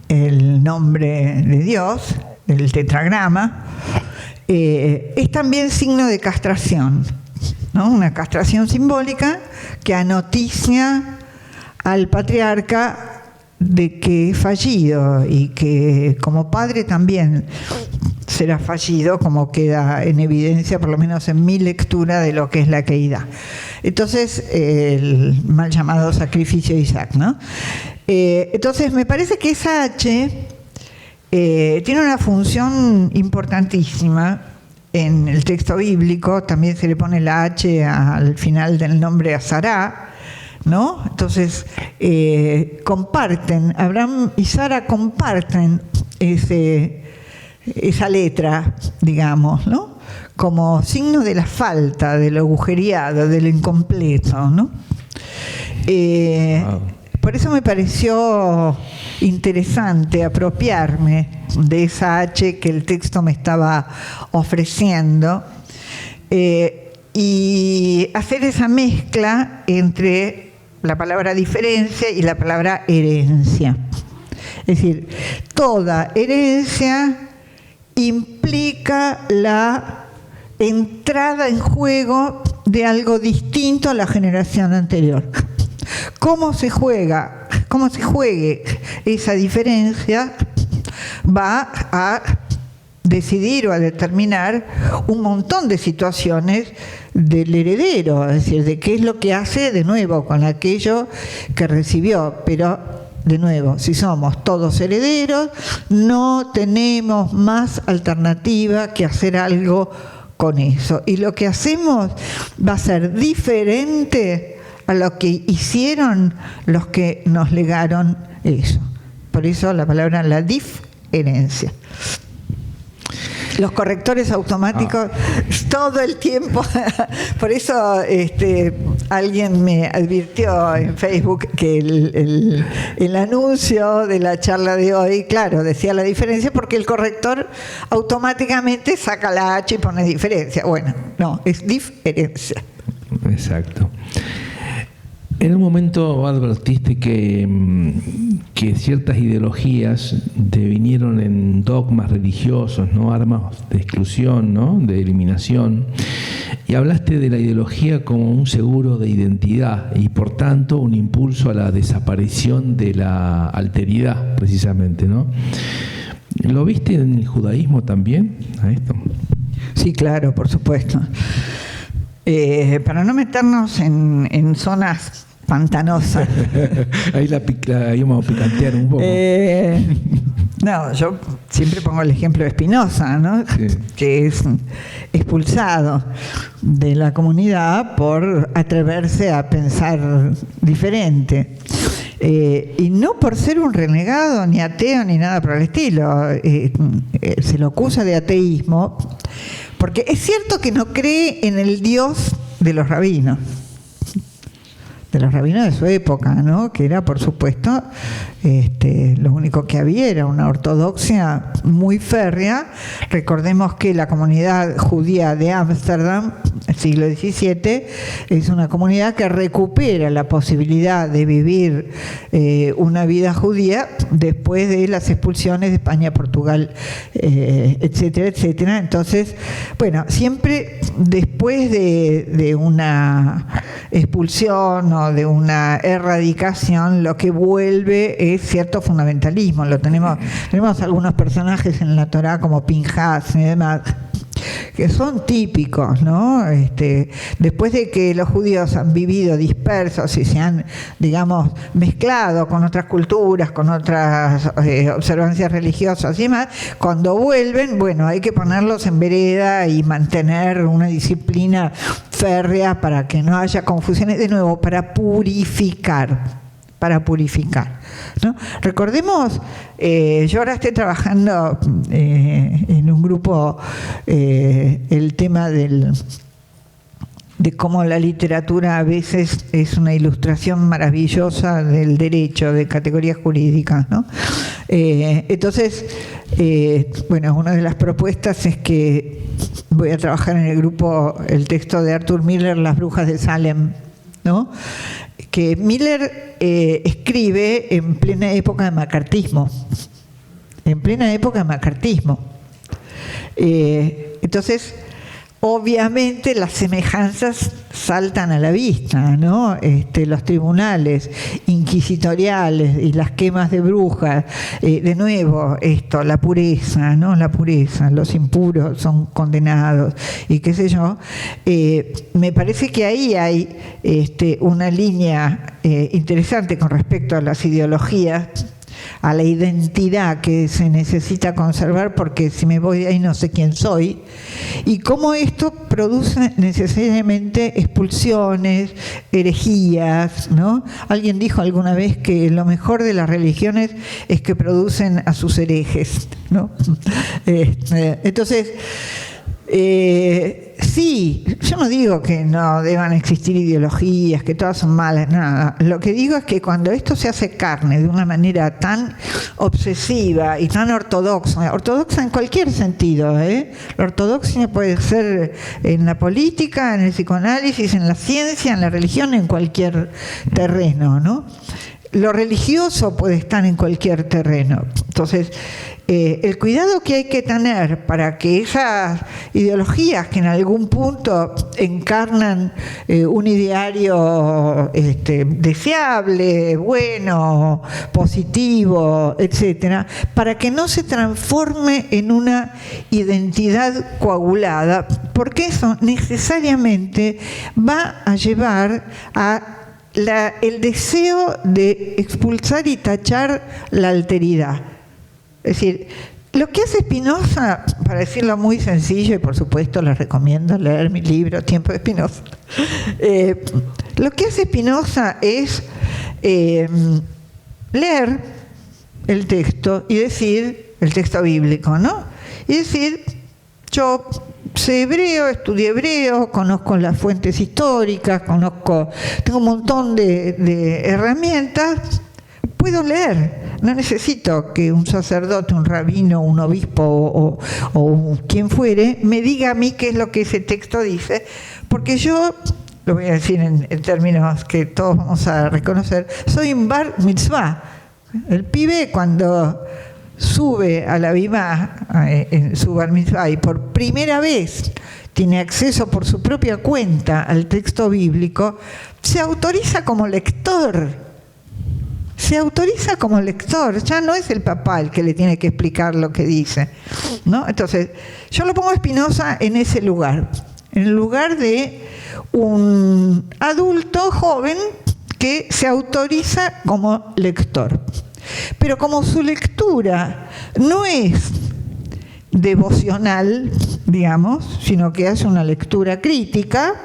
el nombre de Dios, del tetragrama, es también signo de castración, ¿no? Una castración simbólica que anoticia al patriarca de que es fallido y que como padre también será fallido, como queda en evidencia, por lo menos en mi lectura de lo que es la Keidá. Entonces, el mal llamado sacrificio de Isaac, ¿no? Entonces, me parece que esa H tiene una función importantísima en el texto bíblico. También se le pone la H al final del nombre a Sará, ¿no? Entonces, comparten, Abraham y Sara comparten esa letra, digamos, ¿no?, como signo de la falta, de lo agujereado, de lo incompleto, ¿no? Por eso me pareció interesante apropiarme de esa H que el texto me estaba ofreciendo y hacer esa mezcla entre la palabra diferencia y la palabra herencia. Es decir, toda herencia implica la entrada en juego de algo distinto a la generación anterior. ¿Cómo se juegue esa diferencia va a decidir o a determinar un montón de situaciones del heredero, es decir, de qué es lo que hace de nuevo con aquello que recibió. Pero de nuevo, si somos todos herederos, no tenemos más alternativa que hacer algo con eso. Y lo que hacemos va a ser diferente a lo que hicieron los que nos legaron eso. Por eso la palabra la diferencia. Los correctores automáticos todo el tiempo. Por eso alguien me advirtió en Facebook que el anuncio de la charla de hoy, claro, decía la diferencia porque el corrector automáticamente saca la H y pone diferencia. Bueno, no, es diferencia. Exacto. En un momento advertiste que ciertas ideologías devinieron en dogmas religiosos, ¿no?, armas de exclusión, ¿no?, de eliminación, y hablaste de la ideología como un seguro de identidad y por tanto un impulso a la desaparición de la alteridad, precisamente, ¿no? ¿Lo viste en el judaísmo también a esto? Sí, claro, por supuesto. Para no meternos en zonas pantanosas. Ahí vamos a picantear un poco. No, yo siempre pongo el ejemplo de Spinoza, ¿no? Sí. Que es expulsado de la comunidad por atreverse a pensar diferente. Y no por ser un renegado, ni ateo, ni nada por el estilo. Se lo acusa de ateísmo, porque es cierto que no cree en el Dios de los rabinos, los rabinos de su época, ¿no? Que era, por supuesto, lo único que había era una ortodoxia muy férrea. Recordemos que la comunidad judía de Ámsterdam, siglo XVII, es una comunidad que recupera la posibilidad de vivir una vida judía después de las expulsiones de España, Portugal, etcétera, etcétera. Entonces, bueno, siempre después de una expulsión o de una erradicación, lo que vuelve es cierto fundamentalismo. Tenemos algunos personajes en la Torá como Pinhas y demás, que son típicos, ¿no? Después de que los judíos han vivido dispersos y se han, digamos, mezclado con otras culturas, con otras observancias religiosas y demás, cuando vuelven, bueno, hay que ponerlos en vereda y mantener una disciplina férrea para que no haya confusiones, de nuevo, para purificar, ¿no? Recordemos, yo ahora estoy trabajando en un grupo el tema de cómo la literatura a veces es una ilustración maravillosa del derecho, de categorías jurídicas, ¿no? Entonces, bueno, una de las propuestas es que voy a trabajar en el grupo el texto de Arthur Miller, Las brujas de Salem, ¿no? Que Miller escribe en plena época de macartismo. Entonces, obviamente las semejanzas saltan a la vista, ¿no? Los tribunales inquisitoriales y las quemas de brujas, de nuevo la pureza, ¿no? La pureza, los impuros son condenados y qué sé yo. Me parece que ahí hay una línea interesante con respecto a las ideologías, a la identidad que se necesita conservar, porque si me voy de ahí no sé quién soy, y cómo esto produce necesariamente expulsiones, herejías, ¿no? Alguien dijo alguna vez que lo mejor de las religiones es que producen a sus herejes, ¿no? Entonces, sí, yo no digo que no deban existir ideologías, que todas son malas, nada. Lo que digo es que cuando esto se hace carne de una manera tan obsesiva y tan ortodoxa en cualquier sentido, la ortodoxia puede ser en la política, en el psicoanálisis, en la ciencia, en la religión, en cualquier terreno, ¿no? Lo religioso puede estar en cualquier terreno. Entonces, el cuidado que hay que tener para que esas ideologías que en algún punto encarnan un ideario deseable, bueno, positivo, etcétera, para que no se transforme en una identidad coagulada, porque eso necesariamente va a llevar a el deseo de expulsar y tachar la alteridad. Es decir, lo que hace Spinoza, para decirlo muy sencillo, y por supuesto les recomiendo leer mi libro Tiempo de Spinoza, lo que hace Spinoza es leer el texto y decir, el texto bíblico, ¿no? Y decir, yo sé hebreo, estudié hebreo, conozco las fuentes históricas, tengo un montón de herramientas, puedo leer. No necesito que un sacerdote, un rabino, un obispo o quien fuere me diga a mí qué es lo que ese texto dice, porque yo, lo voy a decir en términos que todos vamos a reconocer, soy un bar mitzvah. El pibe cuando sube a la bimá en su bar mitzvah y por primera vez tiene acceso por su propia cuenta al texto bíblico, se autoriza como lector. Ya no es el papá el que le tiene que explicar lo que dice, ¿no? Entonces, yo lo pongo a Spinoza en ese lugar, en el lugar de un adulto joven que se autoriza como lector. Pero como su lectura no es devocional, digamos, sino que hace una lectura crítica,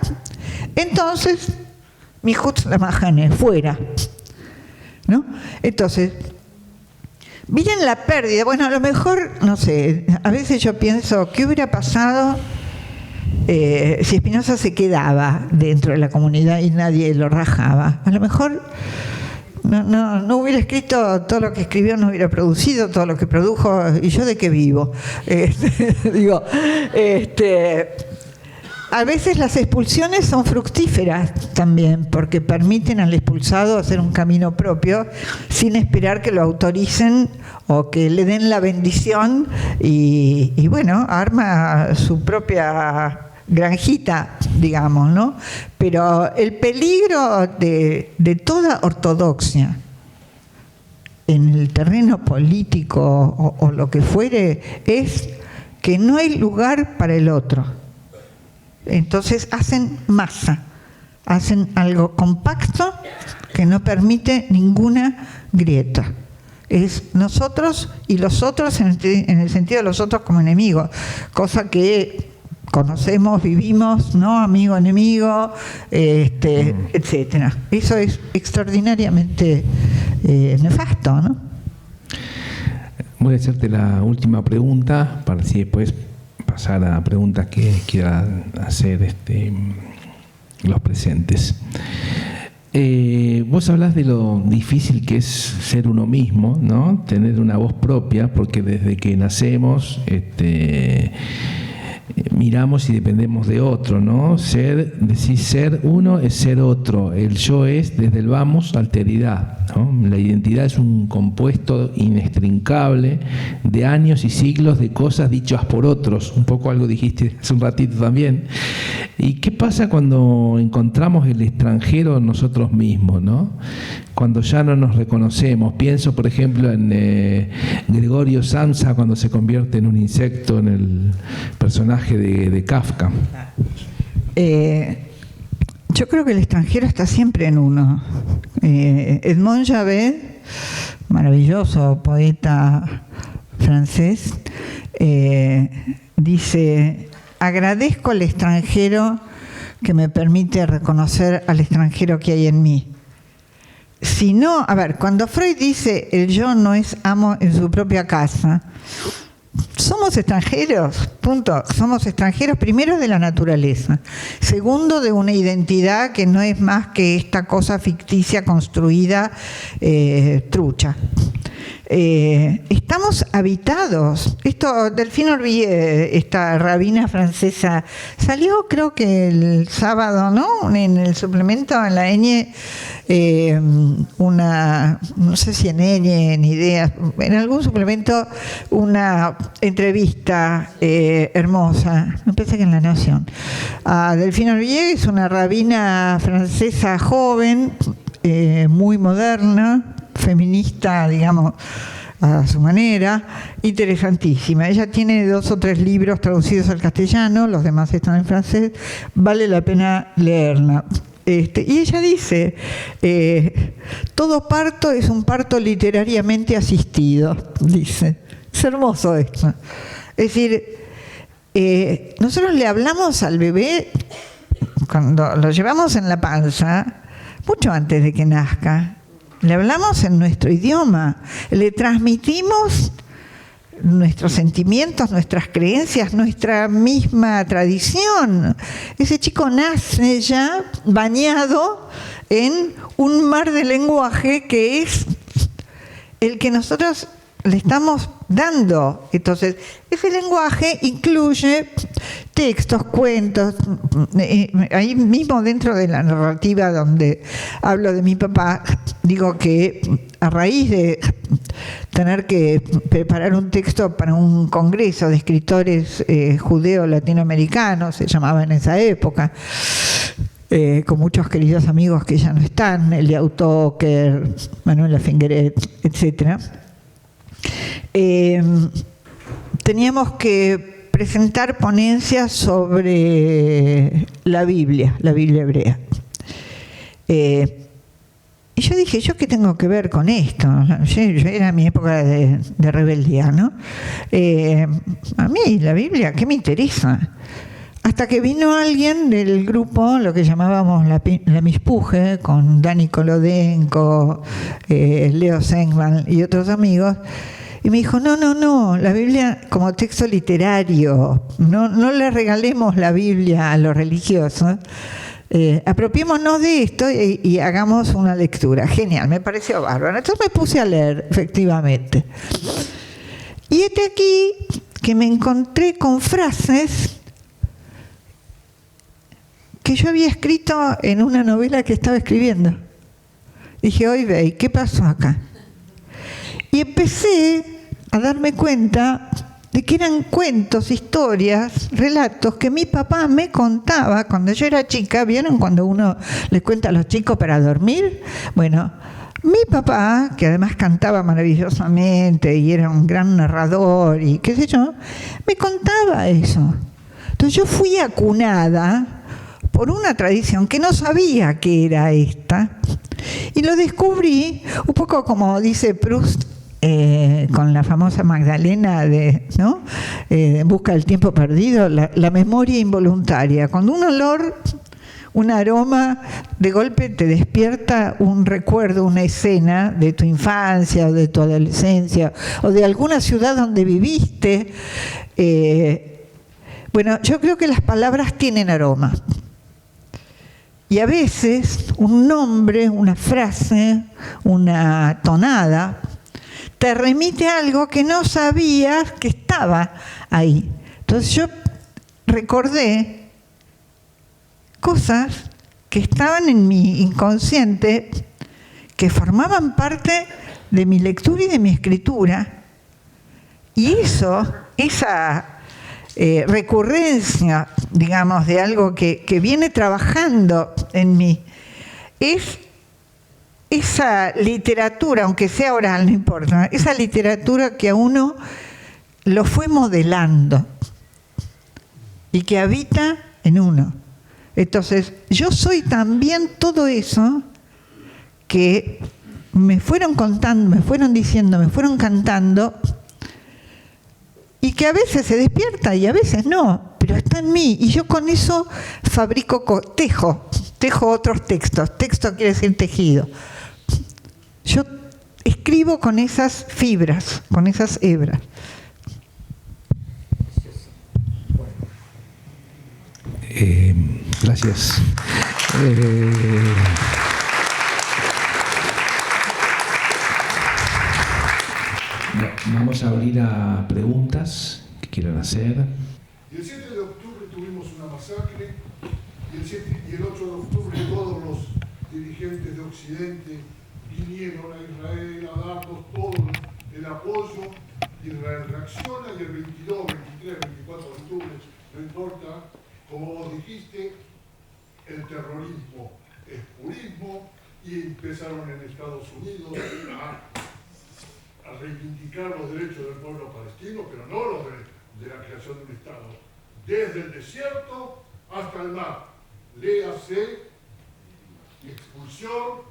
entonces, mi Hutz la Mahane, fuera. ¿No? Entonces, miren la pérdida. Bueno, a lo mejor, no sé, a veces yo pienso, ¿qué hubiera pasado si Spinoza se quedaba dentro de la comunidad y nadie lo rajaba, a lo mejor no hubiera escrito todo lo que escribió, no hubiera producido todo lo que produjo. ¿Y yo de qué vivo? A veces las expulsiones son fructíferas también, porque permiten al expulsado hacer un camino propio sin esperar que lo autoricen o que le den la bendición y bueno, arma su propia granjita, digamos, ¿no? Pero el peligro de toda ortodoxia en el terreno político o lo que fuere es que no hay lugar para el otro. Entonces hacen masa, hacen algo compacto que no permite ninguna grieta. Es nosotros y los otros en el sentido de los otros como enemigos, cosa que conocemos, vivimos, ¿no? Amigo, enemigo, etcétera. Eso es extraordinariamente nefasto, ¿no? Voy a hacerte la última pregunta para así después pasar a preguntas que quieran hacer los presentes. Vos hablás de lo difícil que es ser uno mismo, ¿no? Tener una voz propia, porque desde que nacemos miramos y dependemos de otro, ¿no? Decir ser uno es ser otro. El yo es desde el vamos, alteridad, ¿no? La identidad es un compuesto inextrincable de años y siglos de cosas dichas por otros. Un poco algo dijiste hace un ratito también. ¿Y qué pasa cuando encontramos el extranjero en nosotros mismos, ¿no? Cuando ya no nos reconocemos. Pienso, por ejemplo, en Gregorio Samsa cuando se convierte en un insecto en el personaje de Kafka. Yo creo que el extranjero está siempre en uno. Edmond Javert, maravilloso poeta francés, dice: agradezco al extranjero que me permite reconocer al extranjero que hay en mí. Si no, a ver, cuando Freud dice el yo no es amo en su propia casa, somos extranjeros, punto. Somos extranjeros primero de la naturaleza, segundo de una identidad que no es más que esta cosa ficticia construida, trucha. Estamos habitados. Esto, Delphine Orbier, esta rabina francesa, salió creo que el sábado, ¿no? En el suplemento, en la Ñ, no sé si en Ñ, en Ideas, en algún suplemento, una entrevista hermosa, me parece que en La Nación, a Delphine Orbier, es una rabina francesa joven, muy moderna, feminista, digamos, a su manera, interesantísima. Ella tiene 2 o 3 libros traducidos al castellano, los demás están en francés, vale la pena leerla. Y ella dice, todo parto es un parto literariamente asistido, dice. Es hermoso esto. Es decir, nosotros le hablamos al bebé, cuando lo llevamos en la panza, mucho antes de que nazca, le hablamos en nuestro idioma, le transmitimos nuestros sentimientos, nuestras creencias, nuestra misma tradición. Ese chico nace ya bañado en un mar de lenguaje que es el que nosotros le estamos dando. Entonces, ese lenguaje incluye textos, cuentos. Ahí mismo dentro de la narrativa donde hablo de mi papá, digo que a raíz de tener que preparar un texto para un congreso de escritores judeo-latinoamericanos, se llamaba en esa época, con muchos queridos amigos que ya no están, Eliau Toker, Manuela Fingeret, etcétera. Teníamos que presentar ponencias sobre la Biblia hebrea. Y yo dije, ¿yo qué tengo que ver con esto? Yo era mi época de rebeldía, ¿no? A mí, la Biblia, ¿qué me interesa? Hasta que vino alguien del grupo, lo que llamábamos la Mispuje, con Dani Kolodenko, Leo Senkman y otros amigos, Y me dijo, no, la Biblia como texto literario, no le regalemos la Biblia a los religiosos, apropiémonos de esto y hagamos una lectura. Genial, me pareció bárbaro. Entonces me puse a leer, efectivamente. Y aquí que me encontré con frases que yo había escrito en una novela que estaba escribiendo. Dije, oye, ¿qué pasó acá? Y empecé a darme cuenta de que eran cuentos, historias, relatos que mi papá me contaba cuando yo era chica. ¿Vieron cuando uno les cuenta a los chicos para dormir? Bueno, mi papá, que además cantaba maravillosamente y era un gran narrador y qué sé yo, me contaba eso. Entonces yo fui acunada por una tradición que no sabía que era esta y lo descubrí un poco como dice Proust, con la famosa Magdalena ¿no? En busca del tiempo perdido, la memoria involuntaria. Cuando un olor, un aroma, de golpe te despierta un recuerdo, una escena de tu infancia o de tu adolescencia o de alguna ciudad donde viviste. Bueno, yo creo que las palabras tienen aroma. Y a veces un nombre, una frase, una tonada te remite a algo que no sabías que estaba ahí. Entonces yo recordé cosas que estaban en mi inconsciente, que formaban parte de mi lectura y de mi escritura. Y esa recurrencia, digamos, de algo que viene trabajando en mí, es esa literatura, aunque sea oral, no importa, esa literatura que a uno lo fue modelando y que habita en uno. Entonces, yo soy también todo eso que me fueron contando, me fueron diciendo, me fueron cantando, y que a veces se despierta y a veces no, pero está en mí, y yo con eso fabrico, tejo otros textos. Texto quiere decir tejido. Yo escribo con esas fibras, con esas hebras. Gracias. Vamos a abrir a preguntas que quieran hacer. El 7 de octubre tuvimos una masacre y el 8 de octubre todos los dirigentes de Occidente vinieron a Israel a darnos todo el apoyo. Israel reacciona y el 22, 23, 24 de octubre, no importa, como vos dijiste, el terrorismo es purismo y empezaron en Estados Unidos a reivindicar los derechos del pueblo palestino, pero no los de la creación de un Estado. Desde el desierto hasta el mar. Léase expulsión,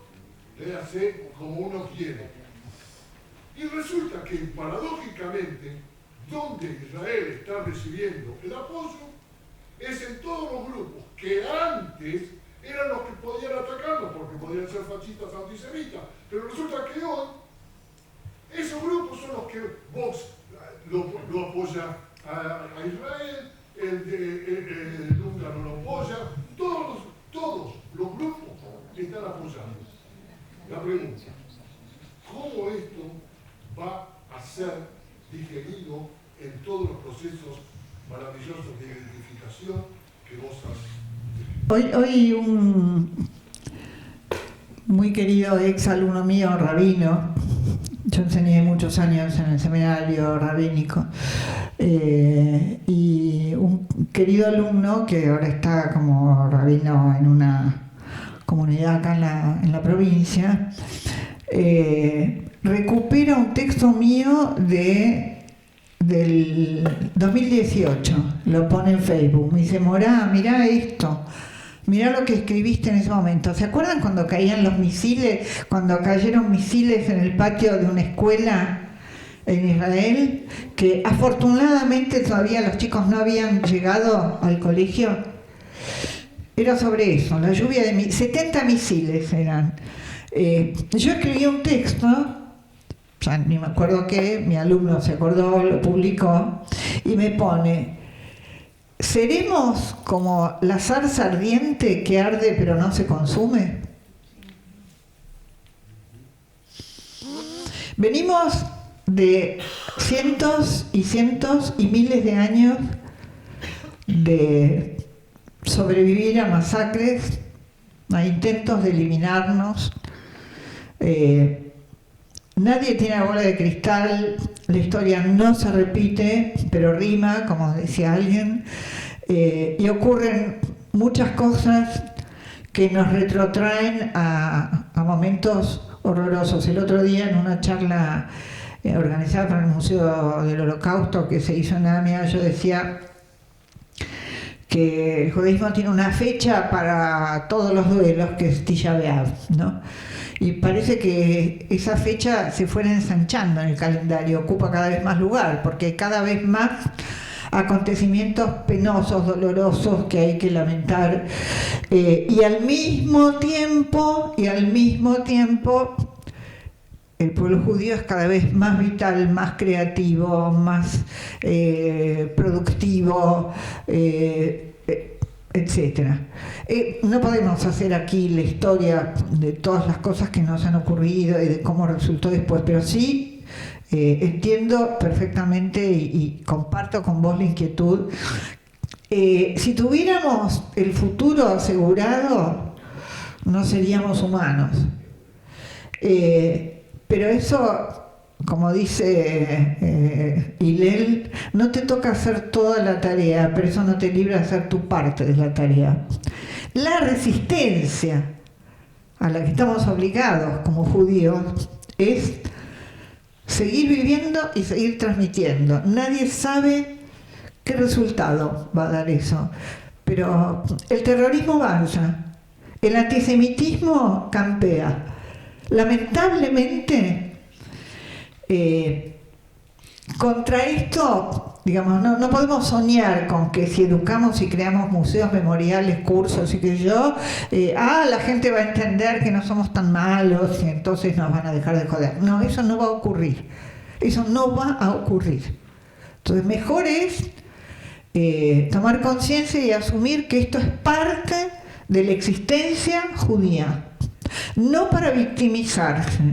léase como uno quiere. Y resulta que paradójicamente, donde Israel está recibiendo el apoyo, es en todos los grupos que antes eran los que podían atacarlos, porque podían ser fascistas antisemitas. Pero resulta que hoy esos grupos son los que Vox lo apoya a Israel, el húngaro lo apoya, todos los grupos están apoyando. La pregunta, ¿cómo esto va a ser digerido en todos los procesos maravillosos de identificación que vos has? Hoy un muy querido ex alumno mío, rabino, yo enseñé muchos años en el seminario rabínico, y un querido alumno que ahora está como rabino en una comunidad acá en la provincia, recupera un texto mío del 2018, lo pone en Facebook, me dice, Morá, mirá esto, mirá lo que escribiste en ese momento. ¿Se acuerdan cuando caían los misiles, cuando cayeron misiles en el patio de una escuela en Israel, que afortunadamente todavía los chicos no habían llegado al colegio? Era sobre eso, la lluvia de 70 misiles eran. Yo escribí un texto ya ni me acuerdo qué, mi alumno se acordó, lo publicó, y me pone: ¿seremos como la zarza ardiente que arde pero no se consume? Venimos de cientos y miles de años de sobrevivir a masacres, a intentos de eliminarnos. Nadie tiene la bola de cristal, la historia no se repite, pero rima, como decía alguien, y ocurren muchas cosas que nos retrotraen a momentos horrorosos. El otro día, en una charla organizada por el Museo del Holocausto que se hizo en AMIA, yo decía que el judaísmo tiene una fecha para todos los duelos, que es Tisha B'Av, ¿no? Y parece que esa fecha se fuera ensanchando en el calendario, ocupa cada vez más lugar, porque hay cada vez más acontecimientos penosos, dolorosos, que hay que lamentar, y al mismo tiempo, el pueblo judío es cada vez más vital, más creativo, más productivo, etc. No podemos hacer aquí la historia de todas las cosas que nos han ocurrido y de cómo resultó después, pero sí entiendo perfectamente y comparto con vos la inquietud. Si tuviéramos el futuro asegurado, no seríamos humanos. Pero eso, como dice Hillel, no te toca hacer toda la tarea, pero eso no te libra de hacer tu parte de la tarea. La resistencia a la que estamos obligados como judíos es seguir viviendo y seguir transmitiendo. Nadie sabe qué resultado va a dar eso, pero el terrorismo avanza, el antisemitismo campea. Lamentablemente, contra esto, digamos, no podemos soñar con que si educamos y creamos museos, memoriales, cursos y que la gente va a entender que no somos tan malos y entonces nos van a dejar de joder. No, eso no va a ocurrir. Eso no va a ocurrir. Entonces, mejor es tomar conciencia y asumir que esto es parte de la existencia judía. No para victimizarse,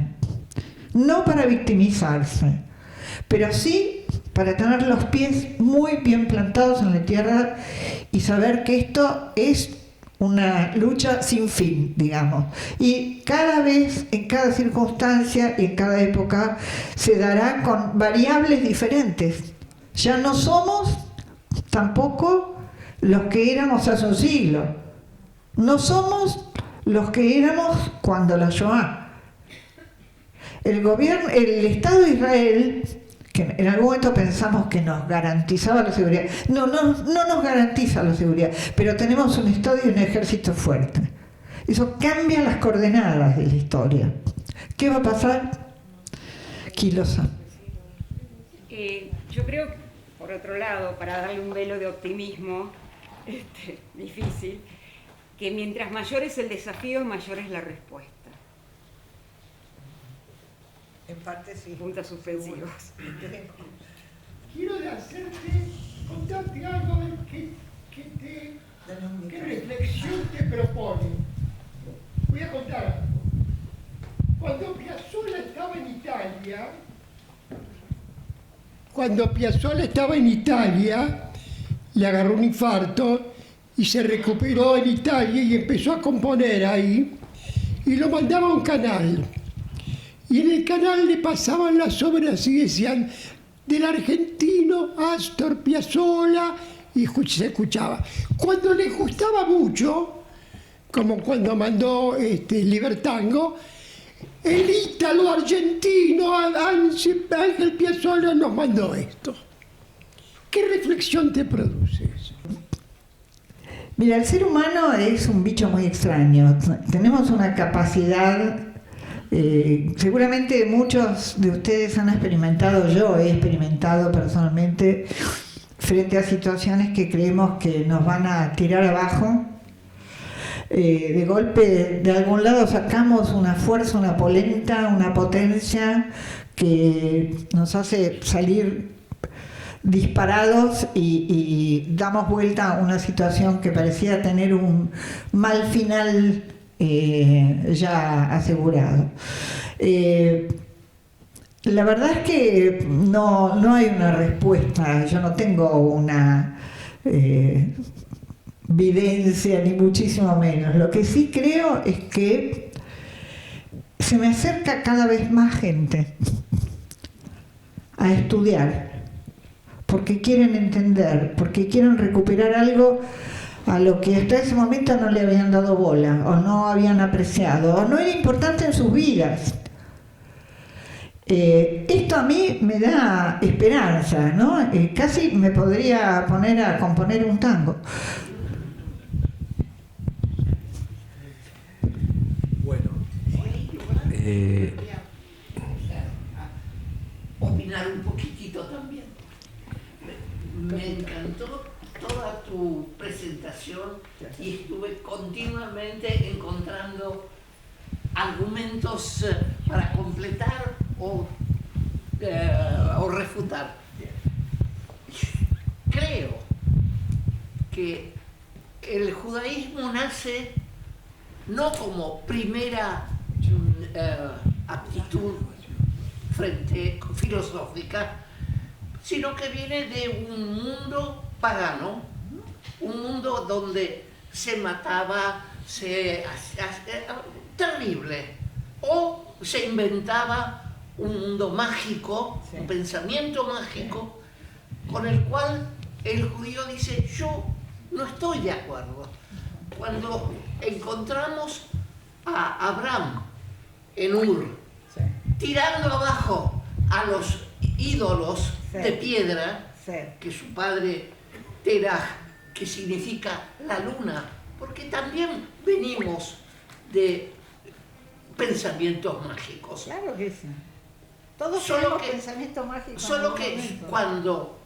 pero sí para tener los pies muy bien plantados en la tierra y saber que esto es una lucha sin fin, digamos. Y cada vez, en cada circunstancia y en cada época, se dará con variables diferentes. Ya no somos tampoco los que éramos hace un siglo. No somos los que éramos cuando la Shoah. El Estado de Israel, que en algún momento pensamos que nos garantizaba la seguridad, no nos garantiza la seguridad, pero tenemos un Estado y un ejército fuerte. Eso cambia las coordenadas de la historia. ¿Qué va a pasar? Quilosa. Yo creo, por otro lado, para darle un velo de optimismo, difícil, que mientras mayor es el desafío, mayor es la respuesta. En parte sí. Puntos suspensivos. Quiero contarte algo que reflexión te propone. Voy a contar algo. Cuando Piazzolla estaba en Italia, le agarró un infarto y se recuperó en Italia y empezó a componer ahí, y lo mandaba a un canal. Y en el canal le pasaban las obras y decían del argentino Astor Piazzolla, y se escuchaba. Cuando le gustaba mucho, como cuando mandó Libertango, el ítalo argentino Ángel Piazzolla nos mandó esto. ¿Qué reflexión te produce eso? Mira, el ser humano es un bicho muy extraño. Tenemos una capacidad, seguramente muchos de ustedes han experimentado, yo he experimentado personalmente, frente a situaciones que creemos que nos van a tirar abajo. De golpe, de algún lado sacamos una fuerza, una polenta, una potencia que nos hace salir disparados y damos vuelta a una situación que parecía tener un mal final ya asegurado. La verdad es que no hay una respuesta, yo no tengo una evidencia ni muchísimo menos. Lo que sí creo es que se me acerca cada vez más gente a estudiar, porque quieren entender, porque quieren recuperar algo a lo que hasta ese momento no le habían dado bola, o no habían apreciado, o no era importante en sus vidas. Esto a mí me da esperanza, ¿no? Casi me podría poner a componer un tango. Bueno, opinar un poquitito también. Me encantó toda tu presentación y estuve continuamente encontrando argumentos para completar o refutar. Creo que el judaísmo nace no como primera aptitud filosófica, sino que viene de un mundo pagano, un mundo donde se mataba, terrible, o se inventaba un mundo mágico, un pensamiento mágico, con el cual el judío dice: yo no estoy de acuerdo. Cuando encontramos a Abraham en Ur, tirando abajo a los ídolos de piedra, que su padre Terah, que significa la luna, porque también venimos de pensamientos mágicos. Claro que sí. Todos Solo tenemos pensamiento mágico. Solo que cuando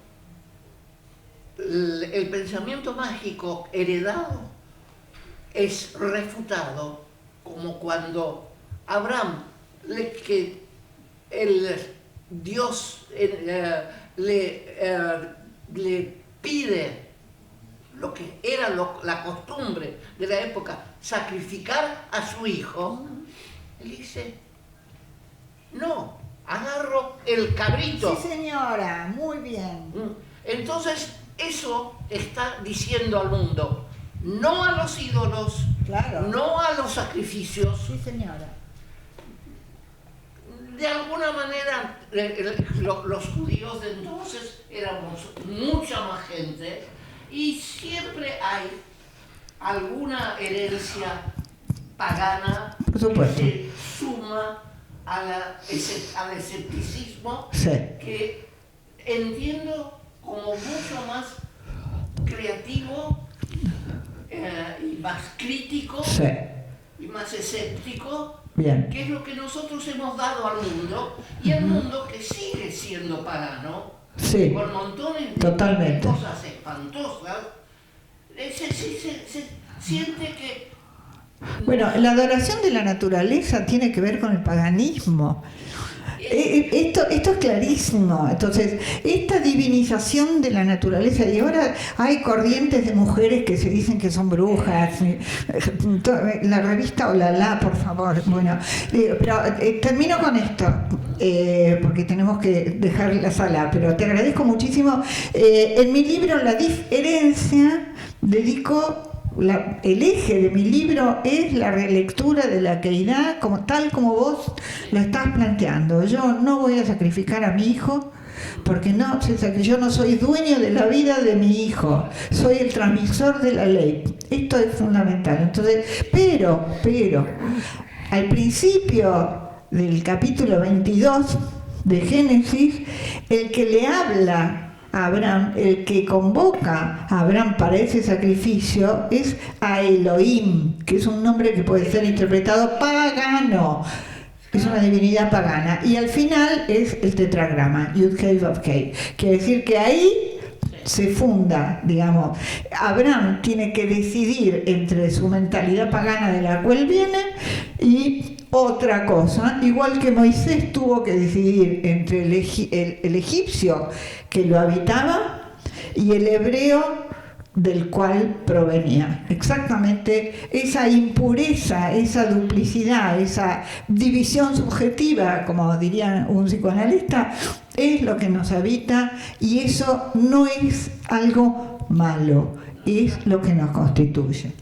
el pensamiento mágico heredado es refutado, como cuando Abraham, que el Dios le pide lo que era la costumbre de la época, sacrificar a su hijo, él dice: no, agarro el cabrito. Sí, señora, muy bien. Entonces, eso está diciendo al mundo: no a los ídolos, Claro. no a los sacrificios. Sí, señora. De alguna manera, los judíos de entonces éramos mucha más gente y siempre hay alguna herencia pagana Por supuesto. que se suma al escepticismo, Sí. que entiendo como mucho más creativo y más crítico Sí. y más escéptico, Bien. que es lo que nosotros hemos dado al mundo, y el mundo que sigue siendo pagano, Sí. con montones Totalmente. de cosas espantosas, se siente que... Bueno, la adoración de la naturaleza tiene que ver con el paganismo. Esto es clarísimo. Entonces, esta divinización de la naturaleza, y ahora hay corrientes de mujeres que se dicen que son brujas. La revista Olala, por favor. Bueno, pero termino con esto, porque tenemos que dejar la sala, pero te agradezco muchísimo. En mi libro La Diferencia dedico... el eje de mi libro es la relectura de la Keidah tal como vos lo estás planteando. Yo no voy a sacrificar a mi hijo porque yo no soy dueño de la vida de mi hijo, soy el transmisor de la ley. Esto es fundamental. Entonces, pero al principio del capítulo 22 de Génesis, el que le habla a Abraham, el que convoca a Abraham para ese sacrificio es a Elohim, que es un nombre que puede ser interpretado pagano, es una divinidad pagana, y al final es el tetragrama, Yud-Hei Vav-Hei. Quiere decir que ahí se funda, digamos, Abraham tiene que decidir entre su mentalidad pagana de la cual viene y otra cosa, igual que Moisés tuvo que decidir entre el egipcio que lo habitaba y el hebreo del cual provenía. Exactamente esa impureza, esa duplicidad, esa división subjetiva, como diría un psicoanalista, es lo que nos habita, y eso no es algo malo, es lo que nos constituye.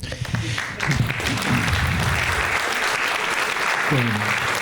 Bueno.